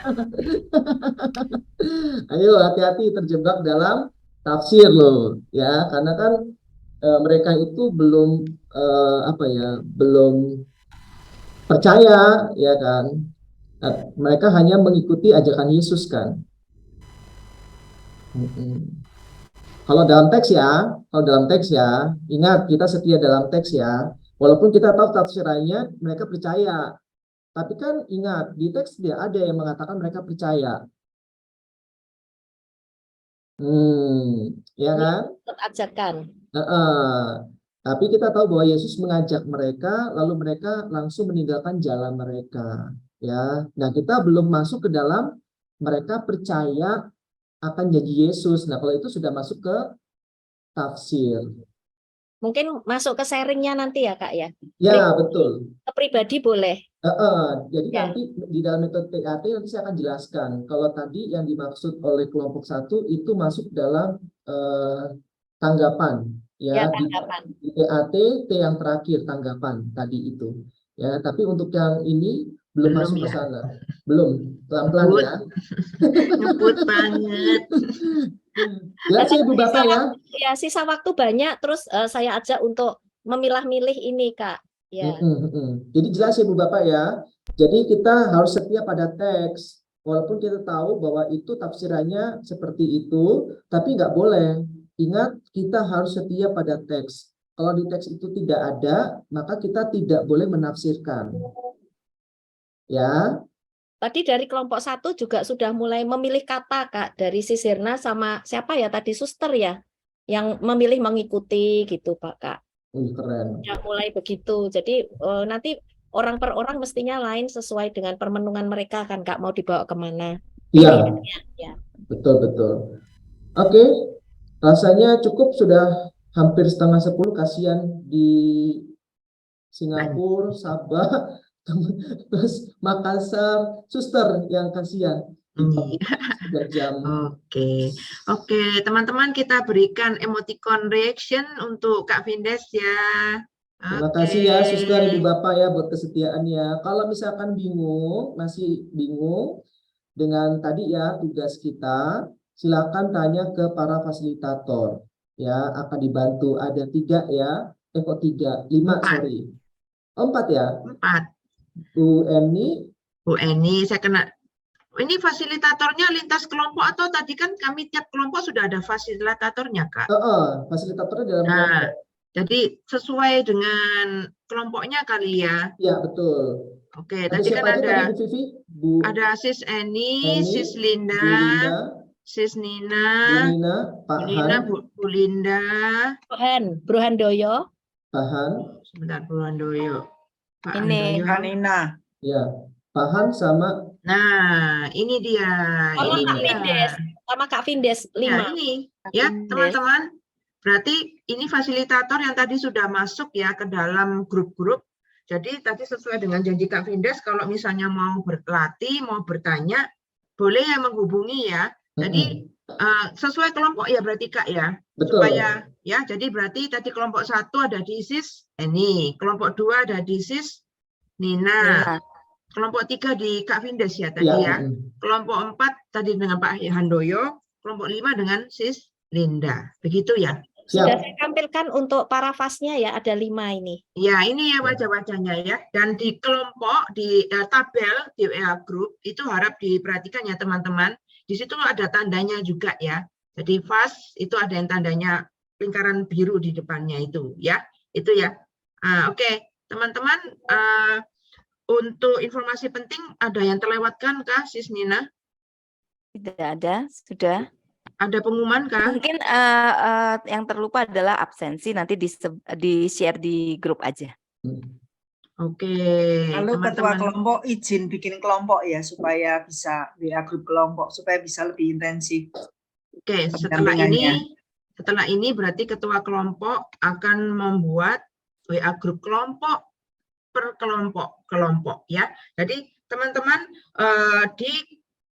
Ayo hati-hati terjebak dalam tafsir loh, ya, karena kan mereka itu belum belum percaya, ya kan. Mereka hanya mengikuti ajakan Yesus kan. Kalau dalam teks ya, ingat kita setia dalam teks ya. Walaupun kita tahu tafsirannya mereka percaya, tapi kan ingat di teks tidak ada yang mengatakan mereka percaya. Ya kan? Ajakan. Tapi kita tahu bahwa Yesus mengajak mereka, lalu mereka langsung meninggalkan jalan mereka. Ya, nah kita belum masuk ke dalam mereka percaya akan janji Yesus. Nah, kalau itu sudah masuk ke tafsir. Mungkin masuk ke sharingnya nanti ya Kak ya? Ya, betul. Ke pribadi boleh. Jadi nanti di dalam metode TAT nanti saya akan jelaskan. Kalau tadi yang dimaksud oleh kelompok 1 itu masuk dalam tanggapan. Ya, tanggapan. Di TAT, T yang terakhir tanggapan tadi itu. Ya, tapi untuk yang ini belum masuk ke sana. Belum, pelan-pelan ya. Ngebut banget. Jelas ya Ibu Bapak ya? Ya, sisa waktu banyak, terus saya ajak untuk memilah-milih ini Kak. Ya. Jadi jelas ya Ibu Bapak ya. Jadi kita harus setia pada teks. Walaupun kita tahu bahwa itu tafsirannya seperti itu, tapi nggak boleh. Ingat, kita harus setia pada teks. Kalau di teks itu tidak ada, maka kita tidak boleh menafsirkan. Ya. Tadi dari kelompok 1 juga sudah mulai memilih kata Kak, dari Sisirna sama siapa ya tadi, Suster ya, yang memilih mengikuti gitu Pak Kak. Keren. Ya mulai begitu. Jadi nanti orang per orang mestinya lain sesuai dengan permenungan mereka kan Kak, mau dibawa kemana. Iya. Ya. Betul. Oke, rasanya cukup, sudah hampir 9:30. Kasihan di Singapura, Sabah, terus Makassar, Suster yang kasihan. Sudah jam. Oke, teman-teman kita berikan emoticon reaction untuk Kak Vindes ya. Terima kasih ya Suster, Ibu Bapak ya buat kesetiaannya. Kalau misalkan masih bingung dengan tadi ya tugas kita, silakan tanya ke para fasilitator. Ya, akan dibantu. Ada 3 ya. Kok 3? 5, sorry. 4 ya? 4. Bu Eni, saya kena. Ini fasilitatornya lintas kelompok atau tadi kan kami tiap kelompok sudah ada fasilitatornya, Kak? Fasilitatornya dalam Nah, kelompok. jadi sesuai dengan kelompoknya kali ya? Ya, betul. Oke, Ada tadi kan siapa aja ada tadi, Bu Vivi? ada Sis Eni, Sis Linda, Sis Nina, Pak Bu Nina, Han, Bu Linda, Bro Handoyo. Pak Han. Sebentar, Bu Handoyo. Pak Ini Handoyo. Kanina. Ya, Pak Han sama. Nah, ini dia. Sama Ini Kak dia. Findes. Sama Kak Findes 5. Ya, ini. Ya, teman-teman. Berarti ini fasilitator yang tadi sudah masuk ya ke dalam grup-grup. Jadi tadi sesuai dengan janji Kak Findes, kalau misalnya mau berlatih, mau bertanya, boleh ya menghubungi ya. Jadi sesuai kelompok ya berarti Kak ya. Betul. Supaya ya, jadi berarti tadi kelompok 1 ada di Sis Eni, kelompok 2 ada di Sis Nina. Kelompok 3 di Kak Findes ya tadi ya. Kelompok 4 tadi dengan Pak Handoyo, kelompok 5 dengan Sis Linda. Begitu ya. Sudah saya tampilkan untuk parafasnya ya, ada 5 ini. Ya, ini ya wajah-wajahnya ya. Dan di kelompok, di tabel, di WA Group, itu harap diperhatikan ya teman-teman. Di situ ada tandanya juga ya. Jadi fast itu ada yang tandanya lingkaran biru di depannya itu ya. Itu ya. Oke, teman-teman, untuk informasi penting ada yang terlewatkan kah, Sis Nina? Tidak ada, sudah. Ada pengumuman kah? Mungkin yang terlupa adalah absensi, nanti di-share di grup aja. Oke. Lalu ketua kelompok izin bikin kelompok ya, supaya bisa WA grup kelompok, supaya bisa lebih intensif. Oke, setelah ini berarti ketua kelompok akan membuat WA grup kelompok per kelompok ya. Jadi teman-teman di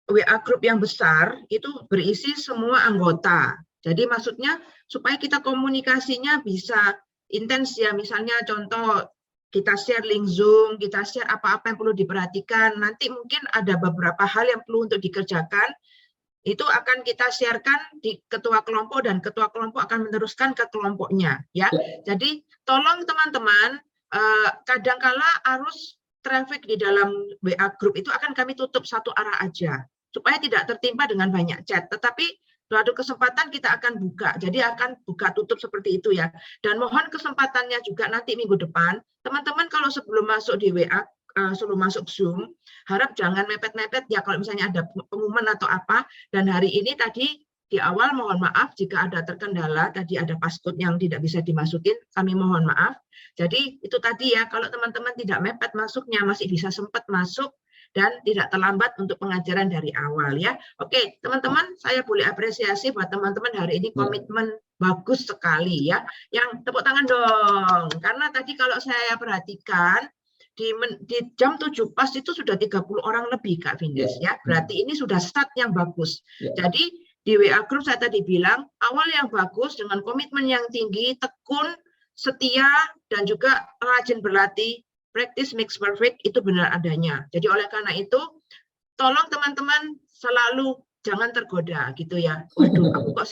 WA grup yang besar itu berisi semua anggota. Jadi maksudnya supaya kita komunikasinya bisa intens ya. Misalnya contoh kita share link Zoom, kita share apa-apa yang perlu diperhatikan. Nanti mungkin ada beberapa hal yang perlu untuk dikerjakan. Itu akan kita sharekan di ketua kelompok dan ketua kelompok akan meneruskan ke kelompoknya ya. Jadi tolong teman-teman kadangkala arus traffic di dalam WA group itu akan kami tutup satu arah aja supaya tidak tertimpa dengan banyak chat. Tetapi suatu kesempatan kita akan buka, jadi akan buka tutup seperti itu ya. Dan mohon kesempatannya juga nanti minggu depan, teman-teman kalau sebelum masuk di WA, sebelum masuk Zoom, harap jangan mepet-mepet ya kalau misalnya ada pengumuman atau apa. Dan hari ini tadi di awal mohon maaf jika ada terkendala, tadi ada passcode yang tidak bisa dimasukin, kami mohon maaf. Jadi itu tadi ya, kalau teman-teman tidak mepet masuknya, masih bisa sempat masuk dan tidak terlambat untuk pengajaran dari awal ya. Oke, teman-teman, saya boleh apresiasi buat teman-teman hari ini komitmen bagus sekali ya. Yang tepuk tangan dong, karena tadi kalau saya perhatikan di jam 7 pas itu sudah 30 orang lebih Kak Findes ya. Berarti ini sudah start yang bagus. Jadi di WA Group saya tadi bilang awal yang bagus dengan komitmen yang tinggi, tekun, setia dan juga rajin berlatih. Practice makes perfect itu benar adanya. Jadi oleh karena itu tolong teman-teman selalu jangan tergoda gitu ya. Waduh, aku kok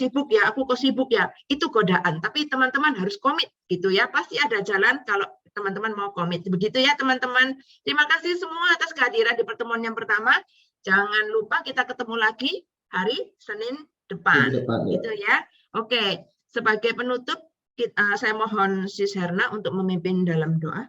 sibuk ya. Itu godaan. Tapi teman-teman harus komit gitu ya. Pasti ada jalan kalau teman-teman mau komit. Begitu ya teman-teman. Terima kasih semua atas kehadiran di pertemuan yang pertama. Jangan lupa kita ketemu lagi hari Senin depan. Gitu ya. Oke, sebagai penutup saya mohon Sis Herna untuk memimpin dalam doa.